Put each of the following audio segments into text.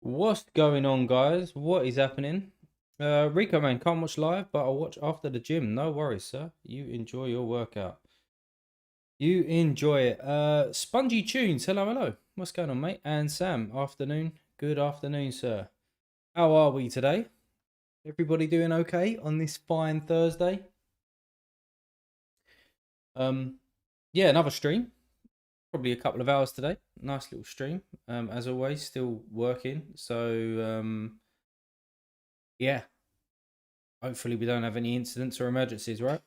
What's going on, guys? What is happening? Rico, man, can't watch live, but I'll watch after the gym. No worries, sir. You enjoy your workout. You enjoy it. Spongy Tunes, hello, hello. What's going on, mate? And Sam, afternoon. Good afternoon, sir. How are we today? Everybody doing okay on this fine Thursday? Um, yeah, another stream. Probably a couple of hours today. Nice little stream. As always, still working. So, yeah. Hopefully, we don't have any incidents or emergencies, right?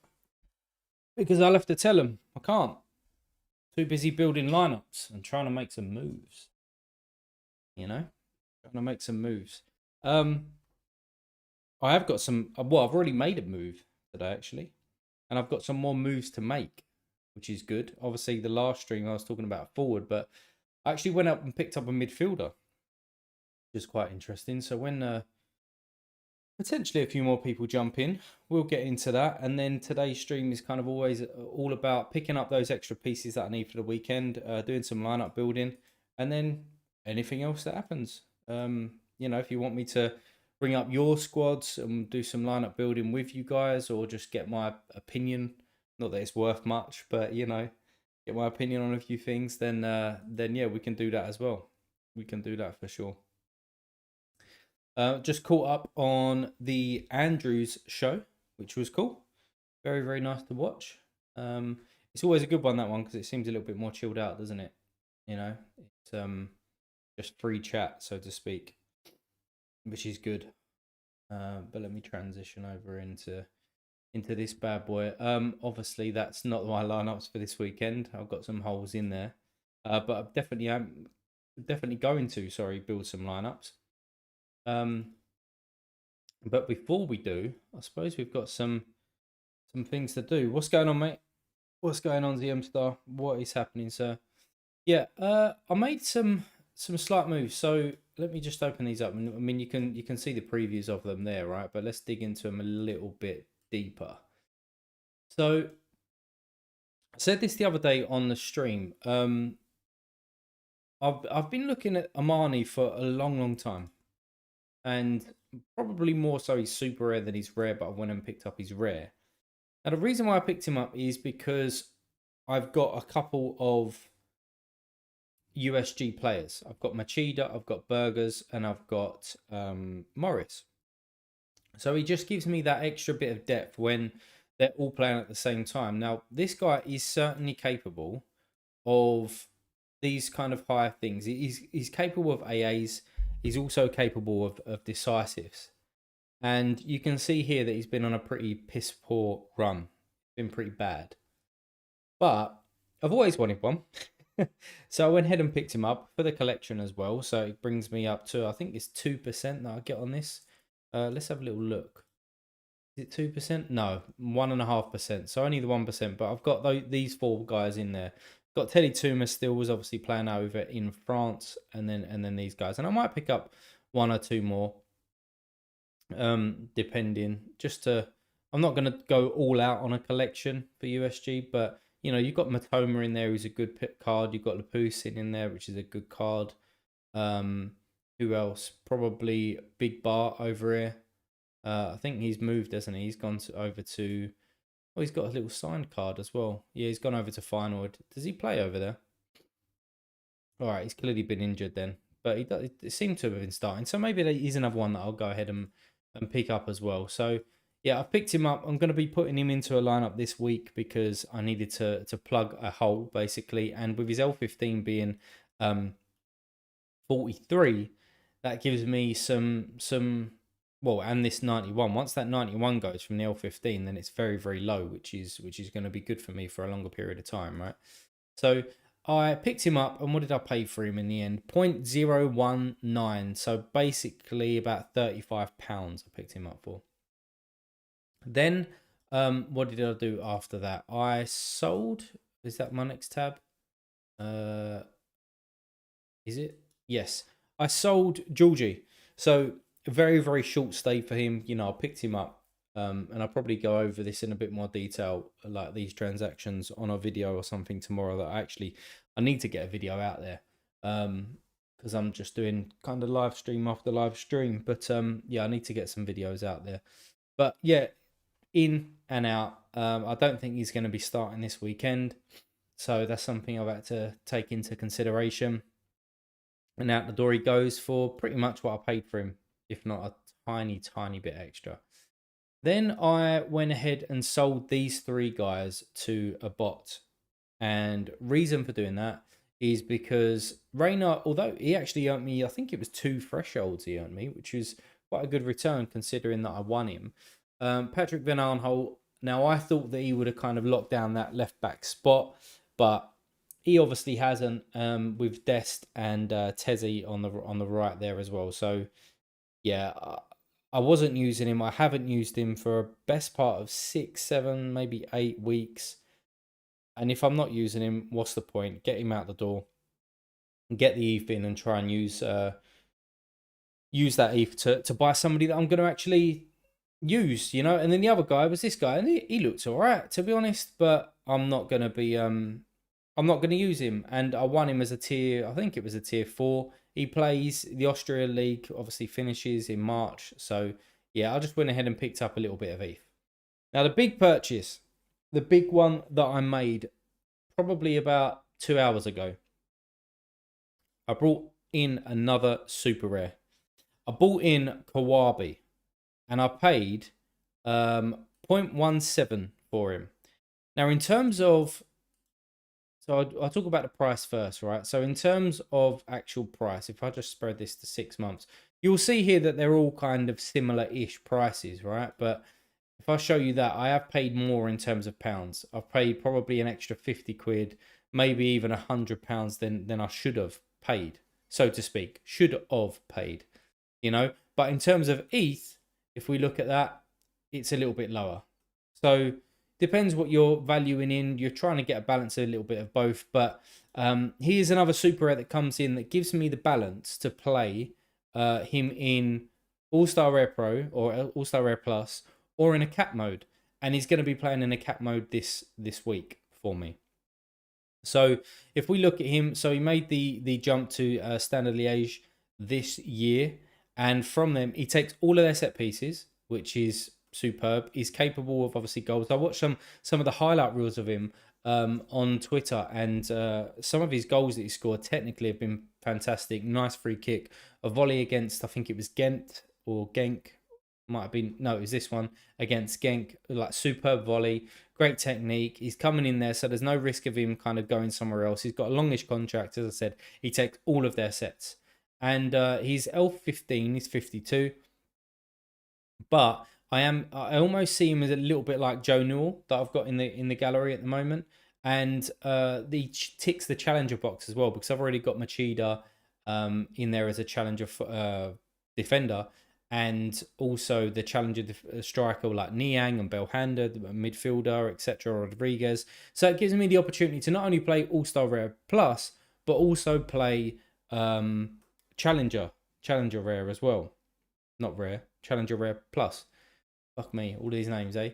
Because I'll have to tell them I can't. Too busy building lineups and trying to make some moves. You know, trying to make some moves. I have got some. Well, I've already made a move today actually, and I've got some more moves to make, which is good. Obviously, the last stream I was talking about forward, but I actually went up and picked up a midfielder, which is quite interesting. So when potentially a few more people jump in, we'll get into that. And then today's stream is kind of always all about picking up those extra pieces that I need for the weekend, doing some lineup building, and then anything else that happens. If you want me to bring up your squads and do some lineup building with you guys, or just get my opinion, not that it's worth much, but get my opinion on a few things, then yeah, we can do that as well. We can do that for sure. Just caught up on the Andrews show, which was cool. Very, very nice to watch. It's always a good one, that one, because it seems a little bit more chilled out, doesn't it? It's just free chat, so to speak, which is good. But let me transition over into this bad boy. Obviously that's not my lineups for this weekend. I've got some holes in there, but I definitely am going to build some lineups. But before we do, I suppose we've got some things to do. What's going on, mate? What's going on, ZM Star? What is happening, sir? Yeah, I made some slight moves. So let me just open these up. I mean, you can see the previews of them there, right? But let's dig into them a little bit deeper. So I said this the other day on the stream. I've been looking at Amani for a long, long time, and probably more so he's super rare than he's rare. But I went and picked up his rare. Now the reason why I picked him up is because I've got a couple of USG players. I've got Machida, I've got Burgers, and I've got Morris. So he just gives me that extra bit of depth when they're all playing at the same time. Now, this guy is certainly capable of these kind of higher things. He's capable of AAs. He's also capable of decisives. And you can see here that he's been on a pretty piss poor run. Been pretty bad. But I've always wanted one. So I went ahead and picked him up for the collection as well. So it brings me up to, I think it's 2% that I get on this. Let's have a little look. Is it 2%? No, 1.5%. So only the 1%. But I've got these four guys in there. Got Teddy Tuma still was obviously playing over in France, and then these guys. And I might pick up one or two more. Depending. I'm not going to go all out on a collection for USG, but you've got Matoma in there, who's a good pick card. You've got Lapusin in there, which is a good card. Who else? Probably Big Bart over here. I think he's moved, hasn't he? He's gone over to. Oh, he's got a little signed card as well. Yeah, he's gone over to Feyenoord. Does he play over there? All right, he's clearly been injured then, but it seemed to have been starting. So maybe he's another one that I'll go ahead and pick up as well. So yeah, I've picked him up. I'm going to be putting him into a lineup this week because I needed to plug a hole basically, and with his L15 being 43, that gives me some well, and this 91. Once that 91 goes from the L15, then it's very, very low, which is going to be good for me for a longer period of time, right? So I picked him up, and what did I pay for him in the end? 0.019. So basically about £35 I picked him up for. Then what did I do after that? I sold. Is that my next tab? Is it? Yes. I sold Georgie. So a very, very short stay for him. I picked him up. And I'll probably go over this in a bit more detail, like these transactions on a video or something tomorrow. I need to get a video out there, because I'm just doing kind of live stream after live stream. But yeah, I need to get some videos out there. But yeah, in and out. I don't think he's going to be starting this weekend, so that's something I've had to take into consideration. And out the door he goes for pretty much what I paid for him, if not a tiny bit extra. Then I went ahead and sold these three guys to a bot. And reason for doing that is because Rayner, although he actually earned me, I think it was 2 thresholds he earned me, which was quite a good return considering that I won him. Patrick Van Aanholt, now I thought that he would have kind of locked down that left back spot, but he obviously hasn't, with Dest and Tezzy on the right there as well. So yeah, I wasn't using him. I haven't used him for a best part of 6, 7, maybe 8 weeks. And if I'm not using him, what's the point? Get him out the door, get the ETH in, and try and use that ETH to buy somebody that I'm going to actually use, you know. And then the other guy was this guy, and he looked all right, to be honest. But I'm not going to be I'm not going to use him. And I won him as a tier. I think it was a tier 4. He plays the Austria League. Obviously finishes in March. So yeah, I just went ahead and picked up a little bit of ETH. Now the big purchase, the big one that I made probably about 2 hours ago. I brought in another super rare. I bought in Kawabi, and I paid 0.17 for him. Now, in terms of, so I'll talk about the price first, right? So in terms of actual price, if I just spread this to 6 months, you'll see here that they're all kind of similar-ish prices, right? But if I show you that, I have paid more in terms of pounds. I've paid probably an extra 50 quid, maybe even £100 than I should have paid, so to speak. Should have paid, you know. But in terms of ETH, if we look at that, it's a little bit lower. So depends what you're valuing in. You're trying to get a balance of a little bit of both. But here's another super rare that comes in that gives me the balance to play him in All-Star Rare Pro or All-Star Rare Plus, or in a cap mode, and he's going to be playing in a cap mode this week for me. So if we look at him, so he made the jump to Standard Liège this year, and from them he takes all of their set pieces, which is superb. He's capable of obviously goals. I watched some of the highlight reels of him on Twitter, and some of his goals that he scored technically have been fantastic. Nice free kick, a volley against, I think it was Ghent or Genk, might have been, no, it was this one against Genk, like superb volley, great technique. He's coming in there, so there's no risk of him kind of going somewhere else. He's got a longish contract, as I said. He takes all of their sets, and he's L15, he's 52. But I almost see him as a little bit like Joe Newell that I've got in the gallery at the moment, and he ticks the challenger box as well, because I've already got Machida in there as a challenger defender, and also the challenger striker like Niang and Belhanda, the midfielder, etc., Rodriguez. So it gives me the opportunity to not only play All-Star Rare Plus, but also play Challenger Rare as well. Not Rare, Challenger Rare Plus. Fuck me, all these names, eh?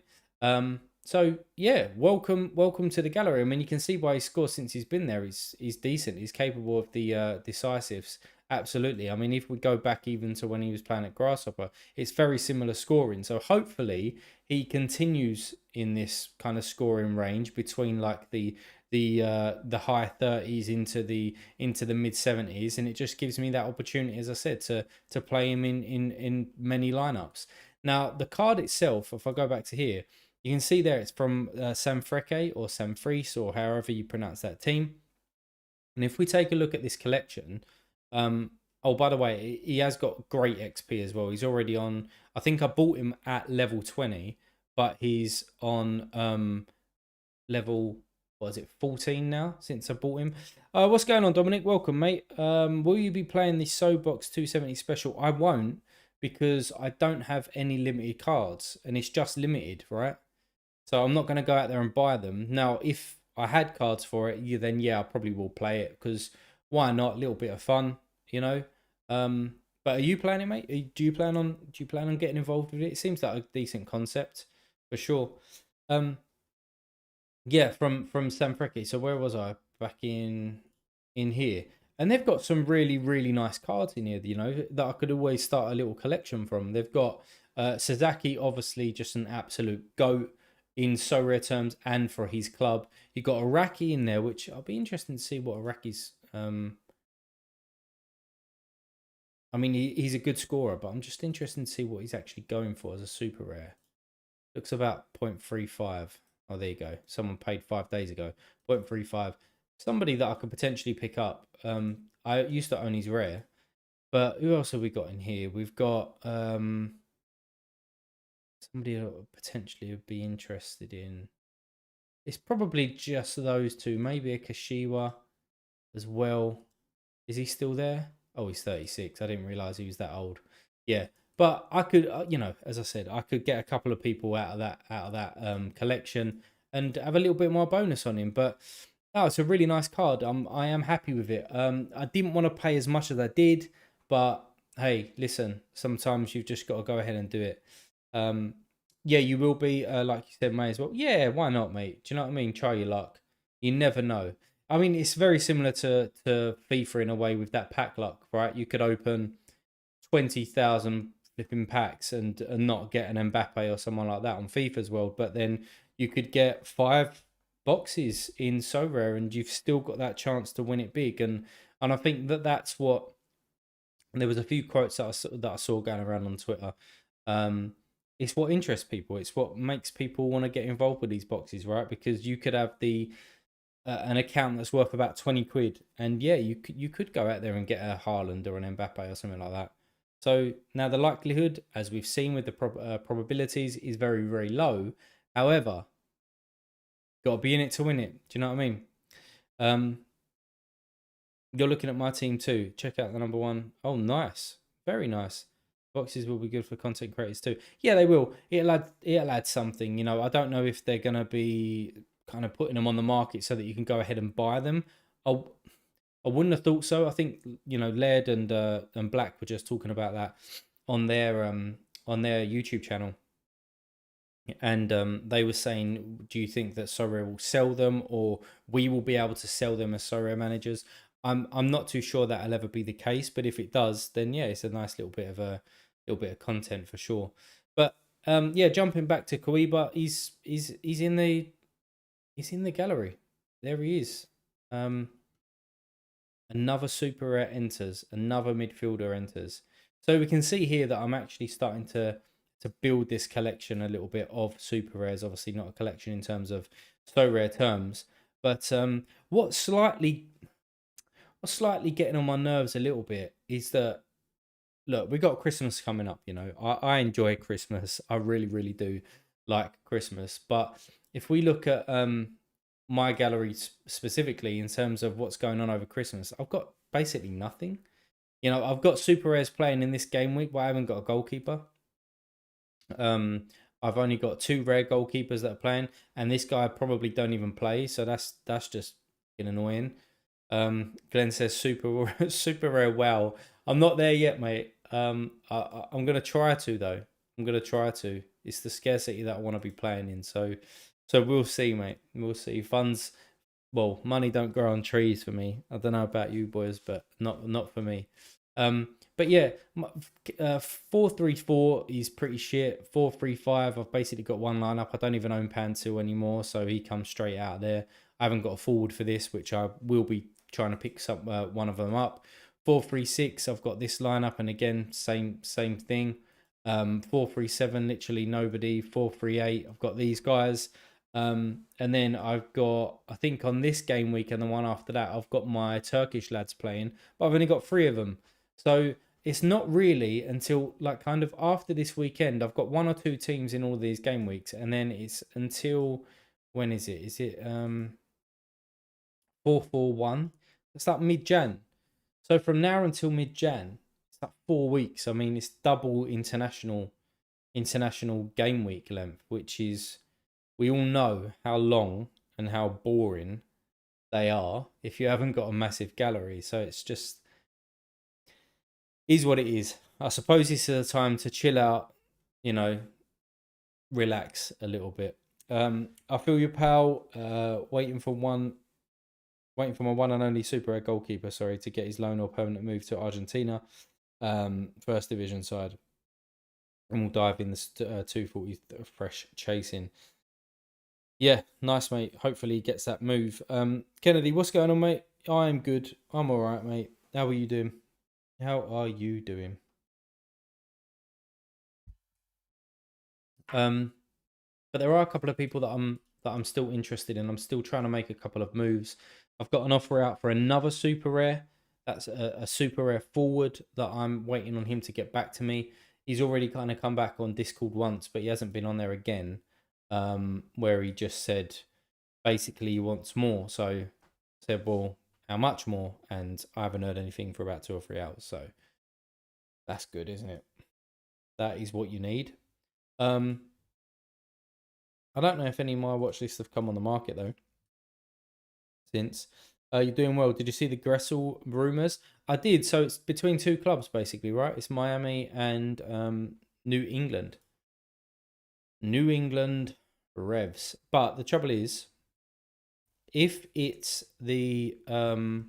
So yeah, welcome to the gallery. I mean, you can see by his score since he's been there. He's decent. He's capable of the decisives. Absolutely. I mean, if we go back even to when he was playing at Grasshopper, it's very similar scoring. So hopefully he continues in this kind of scoring range between like the high 30s into the mid 70s, and it just gives me that opportunity, as I said, to play him in many lineups. Now the card itself, if I go back to here, you can see there it's from Sanfrecce or Sanfries, or however you pronounce that team. And if we take a look at this collection, oh, by the way, he has got great XP as well. He's already on, I think I bought him at level 20, but he's on level, what is it, 14 now since I bought him. What's going on, Dominic? Welcome, mate. Will you be playing the Sobox 270 special? I won't, because I don't have any limited cards, and it's just limited, right? So I'm not going to go out there and buy them. Now, if I had cards for it, then yeah, I probably will play it, because why not? A little bit of fun, you know. But are you playing it, mate? Do you plan on getting involved with it? It seems like a decent concept for sure. Yeah, from Sanfrecce. So where was I? Back in here. And they've got some really, really nice cards in here, you know, that I could always start a little collection from. They've got Sasaki, obviously just an absolute goat in so rare terms and for his club. You got Araki in there, which I'll be interested to see what Araki's. I mean, he's a good scorer, but I'm just interested to see what he's actually going for as a super rare. Looks about 0.35. Oh, there you go. Someone paid 5 days ago. 0.35. Somebody that I could potentially pick up. I used to own his rare, but who else have we got in here? We've got somebody that potentially would be interested in. It's probably just those two. Maybe a Kashiwa as well. Is he still there? Oh, he's 36. I didn't realize he was that old. Yeah, but I could, you know, as I said, I could get a couple of people out of that collection and have a little bit more bonus on him. But oh, it's a really nice card. I am happy with it. I didn't want to pay as much as I did, but hey, listen, sometimes you've just got to go ahead and do it. Um, yeah, you will be, like you said, may as well. Yeah, why not, mate? Do you know what I mean? Try your luck. You never know. I mean, it's very similar to FIFA in a way with that pack luck, right? You could open 20,000 flipping packs and not get an Mbappe or someone like that on FIFA's world, but then you could get 5 boxes in so rare, and you've still got that chance to win it big. And I think that's what. And there was a few quotes that I saw going around on Twitter. Um, it's what interests people. It's what makes people want to get involved with these boxes, right? Because you could have an account that's worth about 20 quid, and yeah, you could go out there and get a Haaland or an Mbappe or something like that. So now the likelihood, as we've seen with the probabilities, is very, very low. However, got to be in it to win it. Do you know what I mean? Um, you're looking at my team too. Check out the number one. Oh, nice, very nice. Boxes will be good for content creators too. Yeah, they will. It'll add something. You know, I don't know if they're gonna be kind of putting them on the market so that you can go ahead and buy them. I I wouldn't have thought so. I think, you know, Laird and Black were just talking about that on their YouTube channel, and they were saying, do you think that Sorare will sell them, or we will be able to sell them as Sorare managers? I'm not too sure that'll ever be the case, but if it does, then yeah, it's a nice little bit of content for sure. But yeah, jumping back to Koiba, he's in the gallery. There he is. Another super rare enters, another midfielder enters. So we can see here that I'm actually starting to build this collection a little bit of super rares. Obviously not a collection in terms of so rare terms, but what's slightly getting on my nerves a little bit is that, look, we got Christmas coming up. You know, I enjoy Christmas. I really, really do like Christmas. But if we look at my gallery specifically in terms of what's going on over Christmas, I've got basically nothing. You know, I've got super rares playing in this game week, but I haven't got a goalkeeper. Um, I've only got 2 rare goalkeepers that are playing, and this guy probably don't even play, so that's just annoying. Glenn says super super rare. Wow, I'm not there yet, mate. I'm gonna try to though. I'm gonna try to. It's the scarcity that I want to be playing in. So we'll see, mate. We'll see. Funds, well, money don't grow on trees for me. I don't know about you boys, but not for me. But yeah, 4-3-4 is pretty shit. 4-3-5, I've basically got one lineup. I don't even own Pantu anymore, so he comes straight out there. I haven't got a forward for this, which I will be trying to pick one of them up. 4-3-6, I've got this lineup, and again, same thing. 4-3-7, literally nobody. 4-3-8, I've got these guys. And then I've got, I think on this game week and the one after that, I've got my Turkish lads playing, but I've only got 3 of them. So it's not really until like kind of after this weekend, I've got 1 or 2 teams in all of these game weeks, and then it's until, when is it? Is it 4-4-1? It's like mid-Jan. So from now until mid-Jan, it's like 4 weeks. I mean, it's double international game week length, which is, we all know how long and how boring they are if you haven't got a massive gallery. So it's just is what it is. I suppose this is a time to chill out, you know, relax a little bit. I feel your pal. Waiting for one Waiting for my one and only super rare goalkeeper, sorry, to get his loan or permanent move to Argentina, first division side. And we'll dive in this 240 fresh chasing. Yeah, nice, mate. Hopefully he gets that move. Kennedy, what's going on, mate? I'm good. I'm all right, mate. How are you doing? How are you doing? But there are a couple of people that I'm still interested in. I'm still trying to make a couple of moves. I've got an offer out for another super rare. That's a super rare forward that I'm waiting on him to get back to me. He's already kind of come back on Discord once, but he hasn't been on there again. Where he just said basically he wants more. So I said, well, how much more? And I haven't heard anything for about 2 or 3 hours. So that's good, isn't it? That is what you need. Um, I don't know if any of my watch lists have come on the market though. Since you're doing well. Did you see the Gressel rumors? I did. So it's between two clubs basically, right? It's Miami and New England. New England Revs. But the trouble is, if it's the well,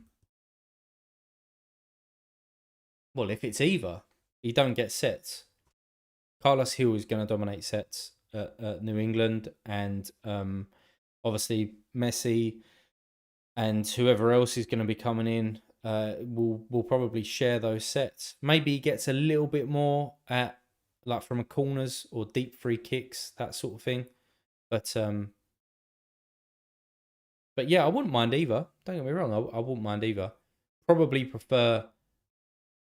if it's either, you don't get sets. Carlos Hill is going to dominate sets at New England, and obviously Messi and whoever else is going to be coming in will probably share those sets. Maybe he gets a little bit more at like from a corners or deep free kicks, that sort of thing. But yeah, I wouldn't mind either. Don't get me wrong, I wouldn't mind either. Probably prefer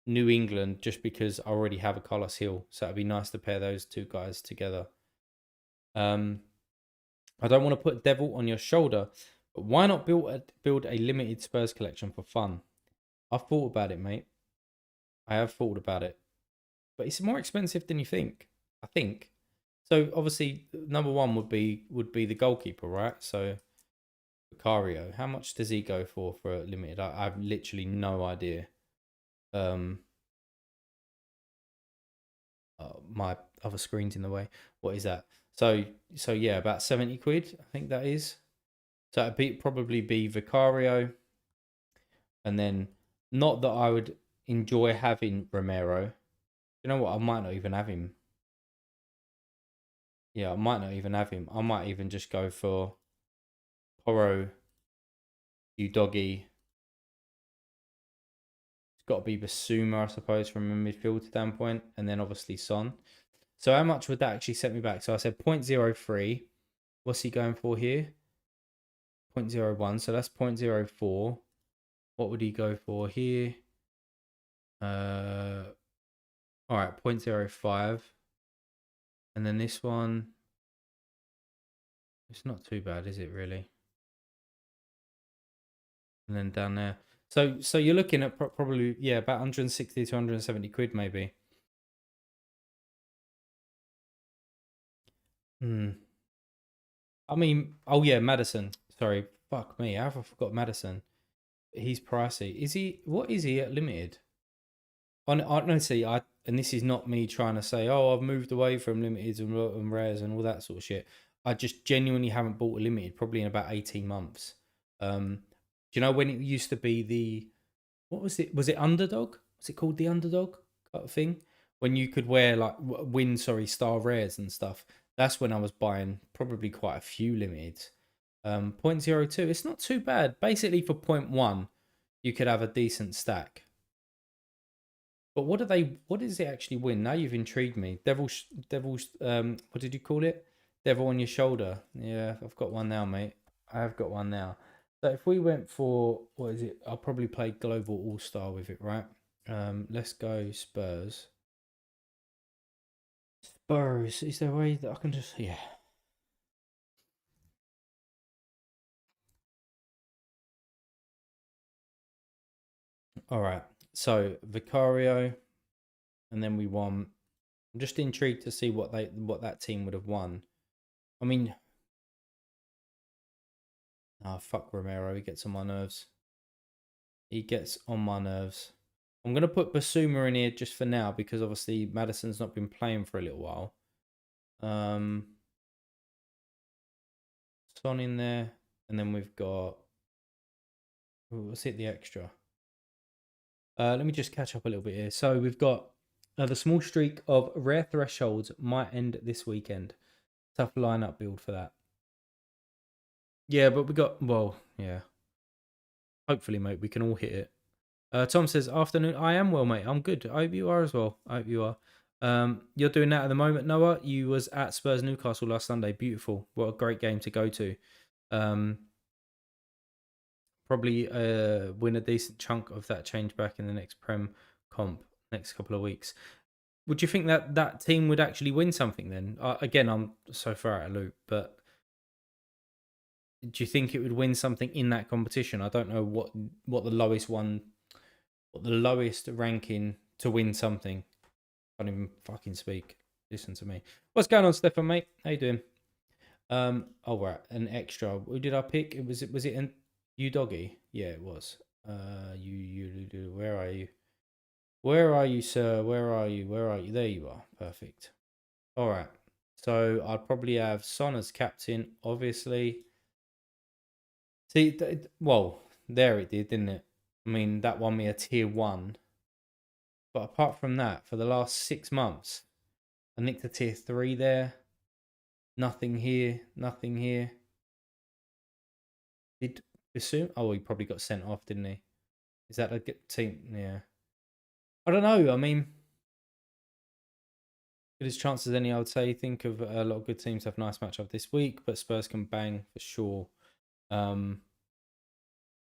New England just because I already have a Carlos Hill, so it'd be nice to pair those two guys together. Um, I don't want to put devil on your shoulder, but why not build a limited Spurs collection for fun? I've thought about it, mate. I have thought about it, but it's more expensive than you think. I think. So obviously, number one would be the goalkeeper, right? So Vicario, how much does he go for a limited? I have literally no idea. Um, my other screen's in the way. What is that? So yeah, about 70 quid. I think that is. So probably be Vicario, and then not that I would enjoy having Romero. You know what? I might not even have him. Yeah, I might not even have him. I might even just go for Poro, Udogi. It's got to be Basuma, I suppose, from a midfield standpoint, and then obviously Son. So how much would that actually set me back? So I said 0.03. What's he going for here? 0.01. So that's 0.04. What would he go for here? All right, 0.05. And then this one, it's not too bad, is it really? And then down there. So you're looking at probably, yeah, about 160 to 170 quid maybe. Hmm. I mean, oh yeah, Madison. Sorry, fuck me. How have I forgot Madison? He's pricey. Is he? What is he at limited? Honestly, and this is not me trying to say, oh, I've moved away from limiteds and rares and all that sort of shit. I just genuinely haven't bought a limited probably in about 18 months. Do you know when it used to be the what was it? Was it Underdog? Was it called the Underdog kind of thing? When you could wear like win, sorry, star rares and stuff. That's when I was buying probably quite a few limiteds. 0.02, it's not too bad. Basically for point 0.1, you could have a decent stack. But what does it actually win? Now you've intrigued me. Devil's what did you call it? Devil on your shoulder. Yeah, I've got one now, mate. I have got one now. So if we went for what is it? I'll probably play Global All Star with it, right? Let's go Spurs. Spurs. Is there a way that I can just yeah. All right. So Vicario, and then we won. I'm just intrigued to see what that team would have won. I mean, oh fuck Romero, he gets on my nerves. He gets on my nerves. I'm gonna put Basuma in here just for now because obviously Madison's not been playing for a little while. Um, Son in there, and then we've got What's it, the extra? Let me just catch up a little bit here. So we've got the small streak of rare thresholds might end this weekend. Tough lineup build for that. Yeah, but we got, well, yeah. Hopefully, mate, we can all hit it. Tom says, afternoon. I am well, mate. I'm good. I hope you are as well. I hope you are. You're doing that at the moment, Noah. You was at Spurs Newcastle last Sunday. Beautiful. What a great game to go to. Um, probably win a decent chunk of that change back in the next Prem comp next couple of weeks. Would you think that that team would actually win something then? Again, I'm so far out of loop, but do you think it would win something in that competition? I don't know what the lowest one, what the lowest ranking to win something. Can't even fucking speak. Listen to me. What's going on, Stefan, mate? How you doing? Oh right, an extra. Who did I pick? Was it an you doggy? Yeah, it was. Where are you? Where are you, sir? Where are you? Where are you? There you are. Perfect. All right. So I'd probably have Son as captain, obviously. See, well, there it did, didn't it? I mean, that won me a tier 1. But apart from that, for the last 6 months, I nicked a tier 3 there. Nothing here. Nothing here. Did Bassoon? Oh, he probably got sent off, didn't he? Is that a good team? Yeah. I don't know. I mean, good as chance as any, I would say. Think of a lot of good teams have nice matchup this week, but Spurs can bang for sure. Um,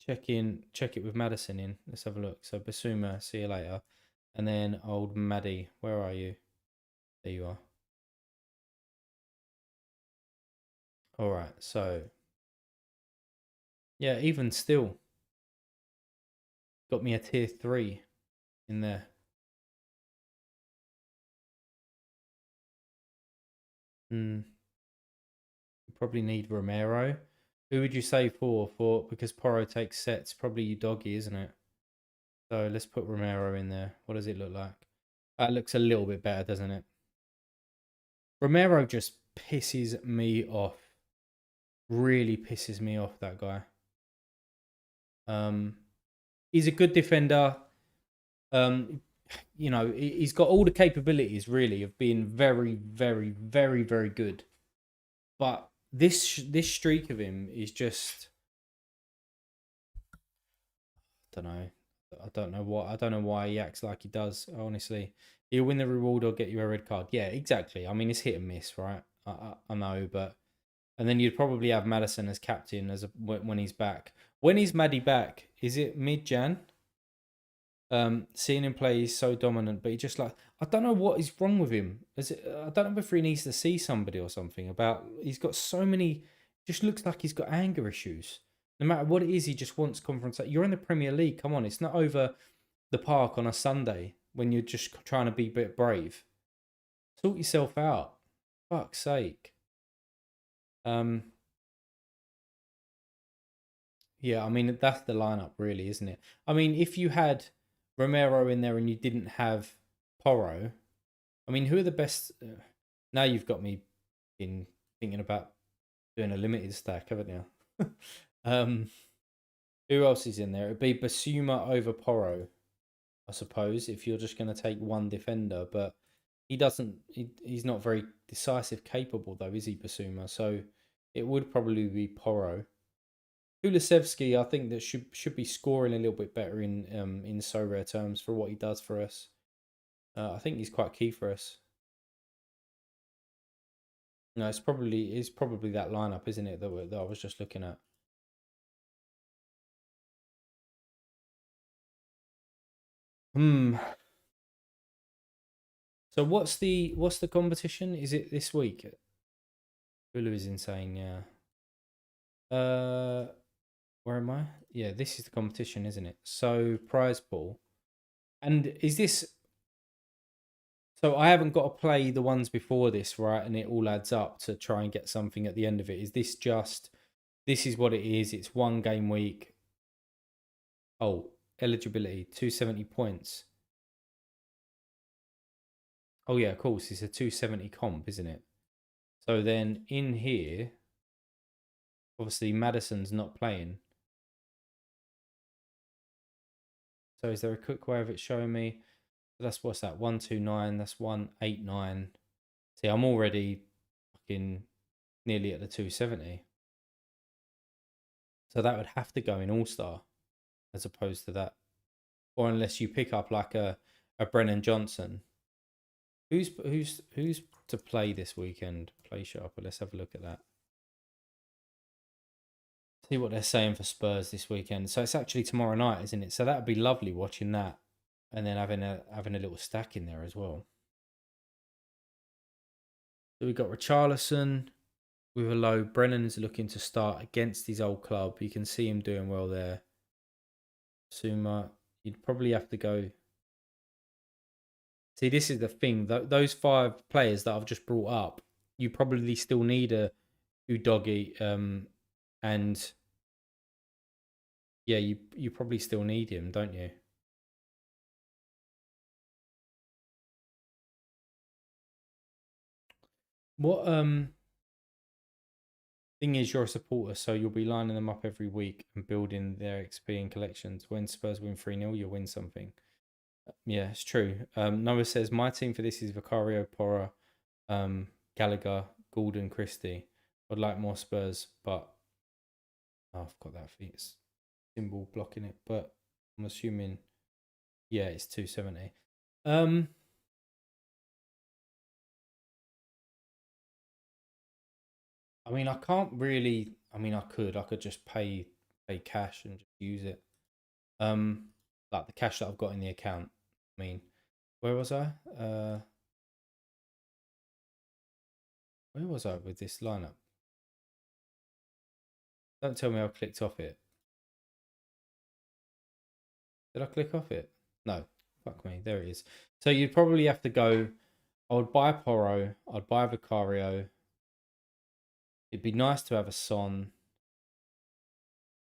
check it with Madison in. Let's have a look. So Basuma, see you later. And then old Maddie, where are you? There you are. All right. So yeah, even still, got me a tier 3 in there. Hmm. Probably need Romero. Who would you say for because Porro takes sets? Probably you doggy, isn't it? So let's put Romero in there. What does it look like? That looks a little bit better, doesn't it? Romero just pisses me off. Really pisses me off, that guy. He's a good defender. You know, he's got all the capabilities really of being very, very, very, very good. But this streak of him is just, I don't know. I don't know why he acts like he does. Honestly, he'll win the reward or get you a red card. Yeah, exactly. I mean, it's hit and miss, right? I know, but and then you'd probably have Madison as captain when he's back. When is Maddie back? Is it mid Jan? Seeing him play, he's so dominant, but he just like I don't know what is wrong with him. I don't know if he needs to see somebody or something about. He's got so many. Just looks like he's got anger issues. No matter what it is, he just wants confrontation. You're in the Premier League. Come on, it's not over the park on a Sunday when you're just trying to be a bit brave. Sort yourself out. Fuck's sake. Um, yeah, I mean that's the lineup, really, isn't it? I mean, if you had Romero in there and you didn't have Porro, I mean, who are the best? Now you've got me in thinking about doing a limited stack, haven't you? um, who else is in there? It'd be Basuma over Porro, I suppose, if you're just going to take one defender. But he doesn't. He's not very decisive capable, though, is he, Basuma? So it would probably be Porro. Kulusevski, I think that should be scoring a little bit better in so rare terms for what he does for us. I think he's quite key for us. No, it's probably that lineup, isn't it? That I was just looking at. Hmm. So what's the competition? Is it this week? Hulu is insane. Yeah. Uh, where am I? Yeah, this is the competition, isn't it? So prize pool, and is this? So I haven't got to play the ones before this, right? And it all adds up to try and get something at the end of it. Is this just? This is what it is. It's one game week. Oh, eligibility 270 points. Oh yeah, of course. It's a 270 comp, isn't it? So then in here, obviously Madison's not playing. So is there a quick way of it showing me? That's what's that? 129. That's 189. See, I'm already fucking nearly at the 270. So that would have to go in All Star as opposed to that, or unless you pick up like a Brennan Johnson. Who's to play this weekend? Play sharper. Let's have a look at that. See what they're saying for Spurs this weekend. So it's actually tomorrow night, isn't it? So that'd be lovely watching that, and then having a little stack in there as well. So we've got Richarlison with a low. Brennan's looking to start against his old club. You can see him doing well there. Suma, you'd probably have to go. See, this is the thing. Those 5 players that I've just brought up, you probably still need a Udogi, and yeah, you probably still need him, don't you? What thing is, you're a supporter, so you'll be lining them up every week and building their XP and collections. When Spurs win 3-0, you'll win something. Yeah, it's true. Noah says my team for this is Vicario, Porra, Gallagher, Gordon, Christie. I'd like more Spurs, but oh, I've got that symbol blocking it. But I'm assuming, yeah, it's 270. I mean, I can't really. I mean, I could just pay cash and just use it. Um, like the cash that I've got in the account. I mean, where was I? Where was I with this lineup? Don't tell me I clicked off it. Did I click off it? No. Fuck me. There it is. So you'd probably have to go. I would buy Porro. I'd buy Vicario. It'd be nice to have a Son,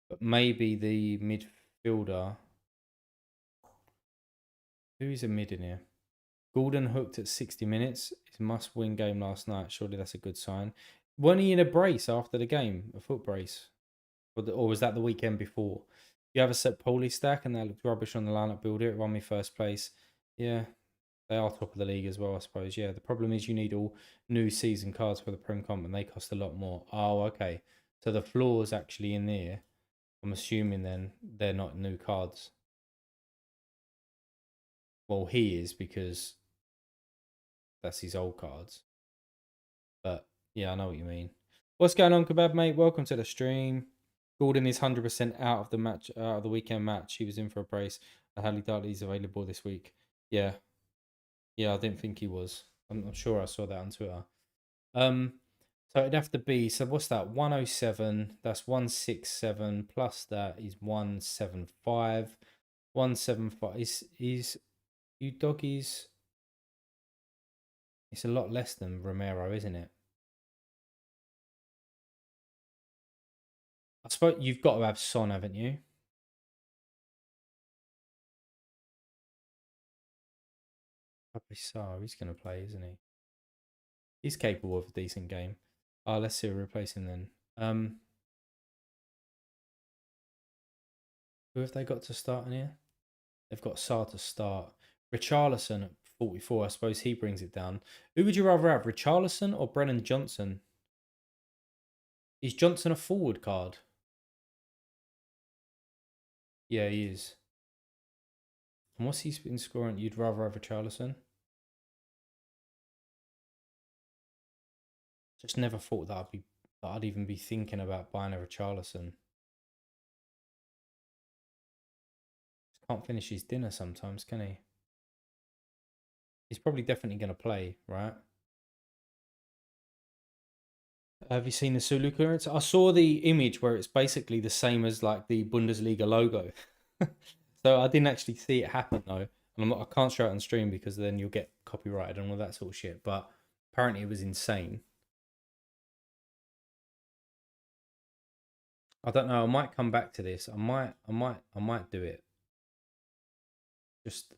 but maybe the midfielder. Who's a mid in here? Gordon hooked at 60 minutes. His must-win game last night. Surely that's a good sign. Weren't he in a brace after the game? A foot brace? Or was that the weekend before? You have a set Poli stack and that looked rubbish on the lineup builder. It won me first place. Yeah, they are top of the league as well, I suppose. Yeah, the problem is you need all new season cards for the Prem Comp and they cost a lot more. Oh, okay. So the floor's actually in there. I'm assuming then they're not new cards. Well, he is because that's his old cards. But yeah, I know what you mean. What's going on, Kebab, mate? Welcome to the stream. Gordon is 100% out of the match, out of the weekend match. He was in for a brace. Hadley Dartley's available this week. Yeah, yeah, I didn't think he was. I'm sure I saw that on Twitter. Um, so it'd have to be. So what's that? 107. That's 167 plus that is 175. 175 is you doggies. It's a lot less than Romero, isn't it? I suppose you've got to have Son, haven't you? Abisar, he's going to play, isn't he? He's capable of a decent game. Let's see, replace him then. Who have they got to start in here? They've got Sar to start. Richarlison at 44. I suppose he brings it down. Who would you rather have, Richarlison or Brennan Johnson? Is Johnson a forward card? Yeah, he is. And what's he been scoring? You'd rather have Richarlison? Just never thought that I'd even be thinking about buying a Richarlison. Can't finish his dinner sometimes, can he? He's probably definitely going to play, right? Have you seen the Sulu clearance? I saw the image where it's basically the same as like the Bundesliga logo. So I didn't actually see it happen though. And I can't show it on stream because then you'll get copyrighted and all that sort of shit. But apparently it was insane. I don't know. I might come back to this. I might do it. Just,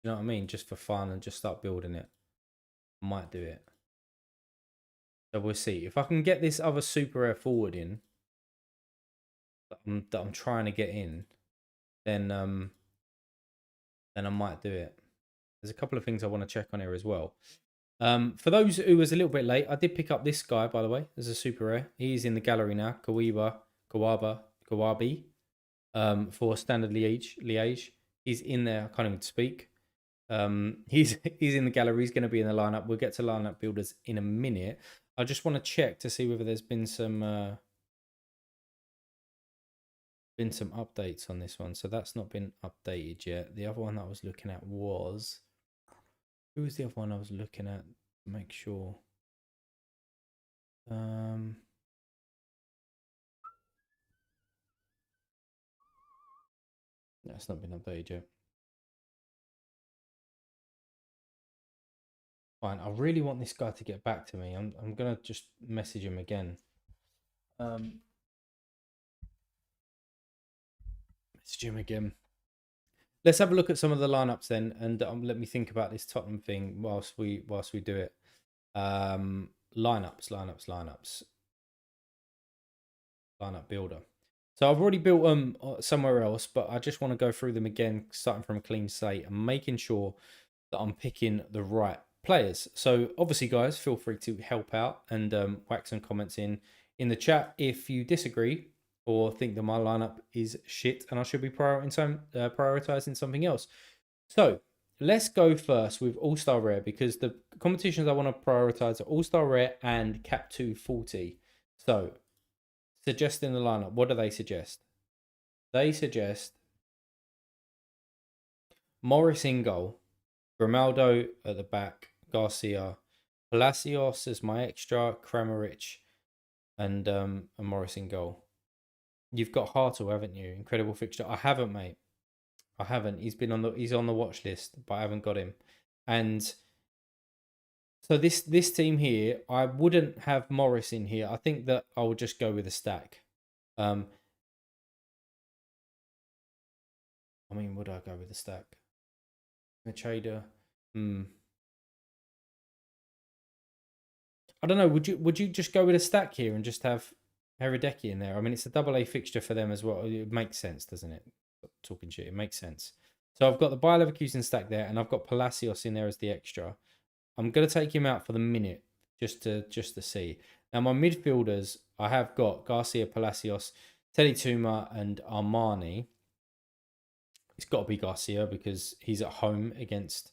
you know what I mean? Just for fun and just start building it. I might do it. So we'll see. If I can get this other super air forward in that I'm trying to get in, then then I might do it. There's a couple of things I want to check on here as well. For those who was a little bit late, I did pick up this guy, by the way, as a super rare. He's in the gallery now, Kawabi, for standard Liège. He's in there. I can't even speak. He's in the gallery. He's going to be in the lineup. We'll get to lineup builders in a minute. I just want to check to see whether there's been some updates on this one. So that's not been updated yet. The other one that I was looking at was, who was the other one I was looking at? Make sure. That's not been updated yet. Fine. I really want this guy to get back to me. I'm gonna just message him again. Message him again. Let's have a look at some of the lineups then, and let me think about this Tottenham thing whilst we do it. Lineup builder. So I've already built them somewhere else, but I just want to go through them again, starting from a clean slate and making sure that I'm picking the right players. So obviously, guys, feel free to help out and whack some comments in the chat if you disagree or think that my lineup is shit and I should be prioritizing something else. So let's go first with All-Star Rare, because the competitions I want to prioritize are All-Star Rare and Cap 240. So suggesting the lineup, what do they suggest? They suggest Morris in goal, Grimaldo at the back, Garcia, Palacios as my extra, Kramaric, and Morris in goal. You've got Hartle, haven't you? Incredible fixture. I haven't, mate. I haven't. He's on the watch list, but I haven't got him. And so this team here, I wouldn't have Morris in here. I think that I will just go with a stack. I mean, would I go with a stack? Machada. I don't know. Would you just go with a stack here and just have Heredeki in there? I mean, it's a double A fixture for them as well. It makes sense, doesn't it? Talking shit, it makes sense. So I've got the Bayer Leverkusen stack there, and I've got Palacios in there as the extra. I'm gonna take him out for the minute just to see. Now my midfielders, I have got Garcia, Palacios, Teddy Tuma, and Armani. It's got to be Garcia because he's at home against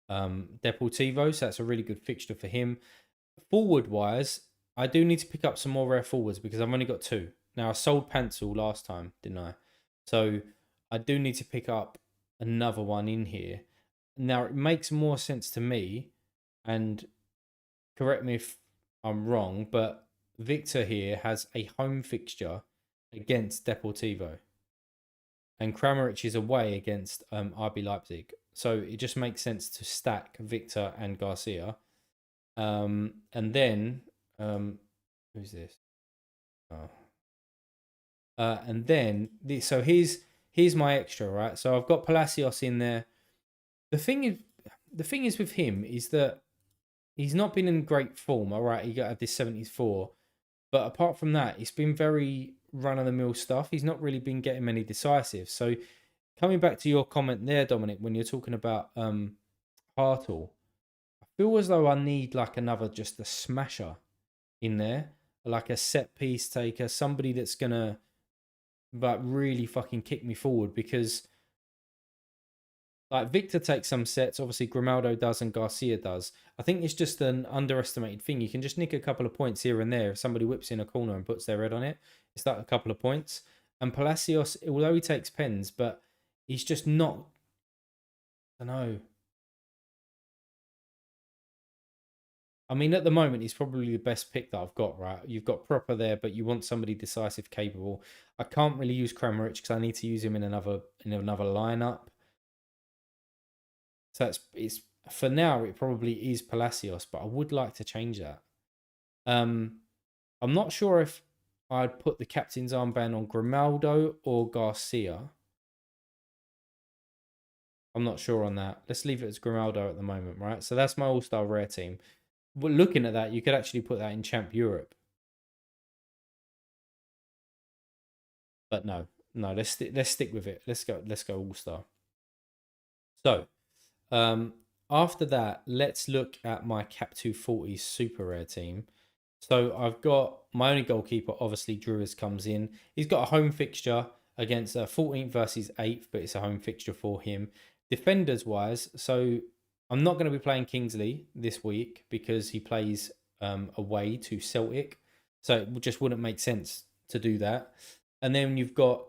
Deportivo, so that's a really good fixture for him. Forward wise, I do need to pick up some more rare forwards because I've only got two. Now I sold Pencil last time, didn't I? So I do need to pick up another one in here. Now it makes more sense to me, and correct me if I'm wrong, but Victor here has a home fixture against Deportivo, and Kramaric is away against RB Leipzig. So it just makes sense to stack Victor and Garcia. And then who's this? Oh. And then so here's my extra, right? So I've got Palacios in there. The thing is with him is that he's not been in great form. All right, he got this 74, but apart from that, it's been very run of the mill stuff. He's not really been getting many decisive. So coming back to your comment there, Dominic, when you're talking about Hartle, I feel as though I need like another just a smasher in there, like a set piece taker, somebody that's gonna but really fucking kick me forward, because like Victor takes some sets, obviously Grimaldo does and Garcia does. I think it's just an underestimated thing. You can just nick a couple of points here and there if somebody whips in a corner and puts their head on it. It's like a couple of points. And Palacios, although he takes pens, but he's just not, I don't know. I mean, at the moment, he's probably the best pick that I've got, right? You've got Proper there, but you want somebody decisive, capable. I can't really use Kramaric because I need to use him in another lineup. So it's for now, it probably is Palacios, but I would like to change that. I'm not sure if I'd put the captain's armband on Grimaldo or Garcia. I'm not sure on that. Let's leave it as Grimaldo at the moment, right? So that's my all-star rare team. But looking at that, you could actually put that in Champ Europe. But no, let's stick with it. Let's go all-star. So, um, after that, let's look at my Cap 240 super rare team. So I've got my only goalkeeper, obviously Drew comes in. He's got a home fixture against 14th versus 8th, but it's a home fixture for him. Defenders wise, so I'm not going to be playing Kingsley this week because he plays away to Celtic. So it just wouldn't make sense to do that. And then you've got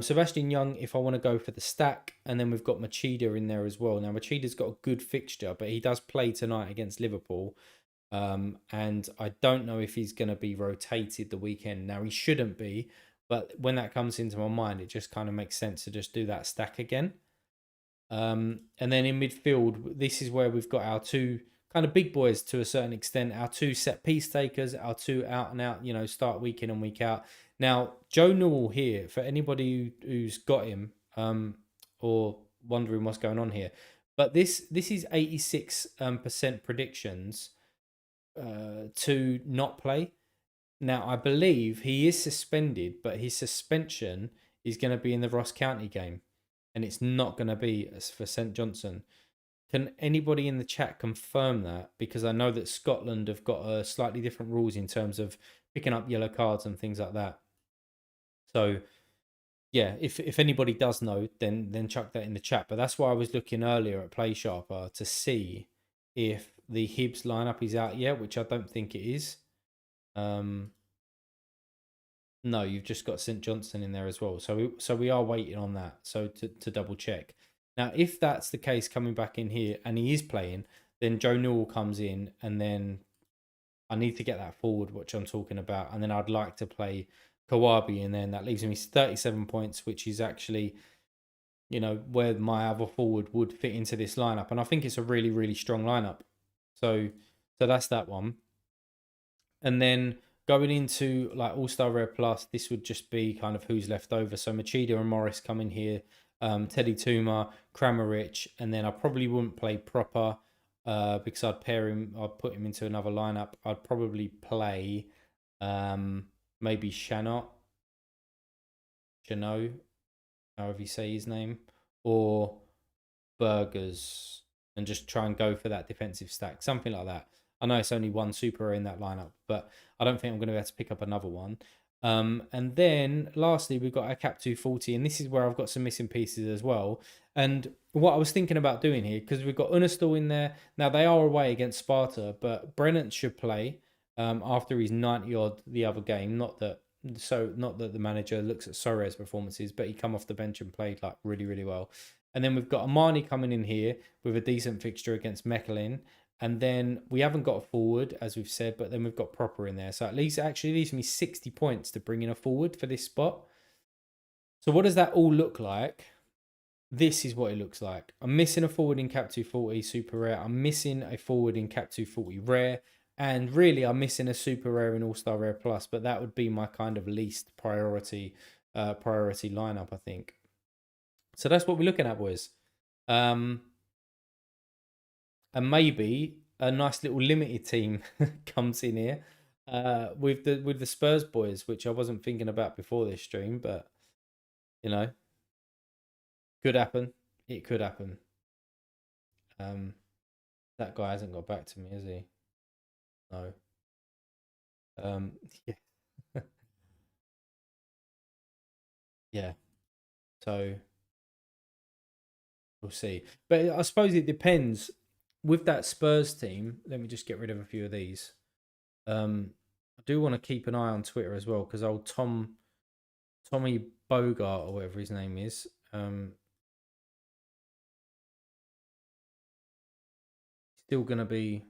Sebastian Young if I want to go for the stack. And then we've got Machida in there as well. Now, Machida's got a good fixture, but he does play tonight against Liverpool. And I don't know if he's going to be rotated the weekend. Now, he shouldn't be, but when that comes into my mind, it just kind of makes sense to just do that stack again. And then in midfield, this is where we've got our two kind of big boys to a certain extent, our two set piece takers, our two out and out, start week in and week out. Now, Joe Newell here, for anybody who's got him or wondering what's going on here, but this is 86% predictions to not play. Now, I believe he is suspended, but his suspension is going to be in the Ross County game, and it's not going to be for St Johnson. Can anybody in the chat confirm that? Because I know that Scotland have got slightly different rules in terms of picking up yellow cards and things like that. So, yeah, if anybody does know, then chuck that in the chat. But that's why I was looking earlier at Play Sharper to see if the Hibs lineup is out yet, which I don't think it is. No, you've just got St Johnson in there as well. So we are waiting on that. So to double check. Now, if that's the case coming back in here and he is playing, then Joe Newell comes in and then I need to get that forward, which I'm talking about. And then I'd like to play Kawabi and then that leaves me 37 points, which is actually, where my other forward would fit into this lineup. And I think it's a really, really strong lineup. So that's that one. And then going into like All-Star Rare Plus, this would just be kind of who's left over. So Machida and Morris come in here, Teddy Tuma, Kramaric, and then I probably wouldn't play proper because I'd put him into another lineup. I'd probably play maybe Chanot, however you say his name, or Burgers, and just try and go for that defensive stack, something like that. I know it's only one super in that lineup, but I don't think I'm going to be able to pick up another one. And then lastly, we've got our Cap 240, and this is where I've got some missing pieces as well. And what I was thinking about doing here, because we've got Unastal in there. Now, they are away against Sparta, but Brennan should play after his 90 odd the other game. Not that the manager looks at Sorare's performances, but he come off the bench and played like really, really well. And then we've got Amani coming in here with a decent fixture against Mechlin. And then we haven't got a forward, as we've said, but then we've got Proper in there. So at least actually leaves me 60 points to bring in a forward for this spot. So what does that all look like? This is what it looks like. I'm missing a forward in Cap 240 super rare. I'm missing a forward in Cap 240 rare. And really, I'm missing a super rare in All-Star Rare Plus. But that would be my kind of least priority lineup, I think. So that's what we're looking at, boys. And maybe a nice little limited team comes in here with the Spurs boys, which I wasn't thinking about before this stream, but could happen. It could happen. That guy hasn't got back to me, has he? No. Yeah. Yeah. So we'll see. But I suppose it depends with that Spurs team. Let me just get rid of a few of these. I do want to keep an eye on Twitter as well because old Tommy Bogart or whatever his name is. Still gonna be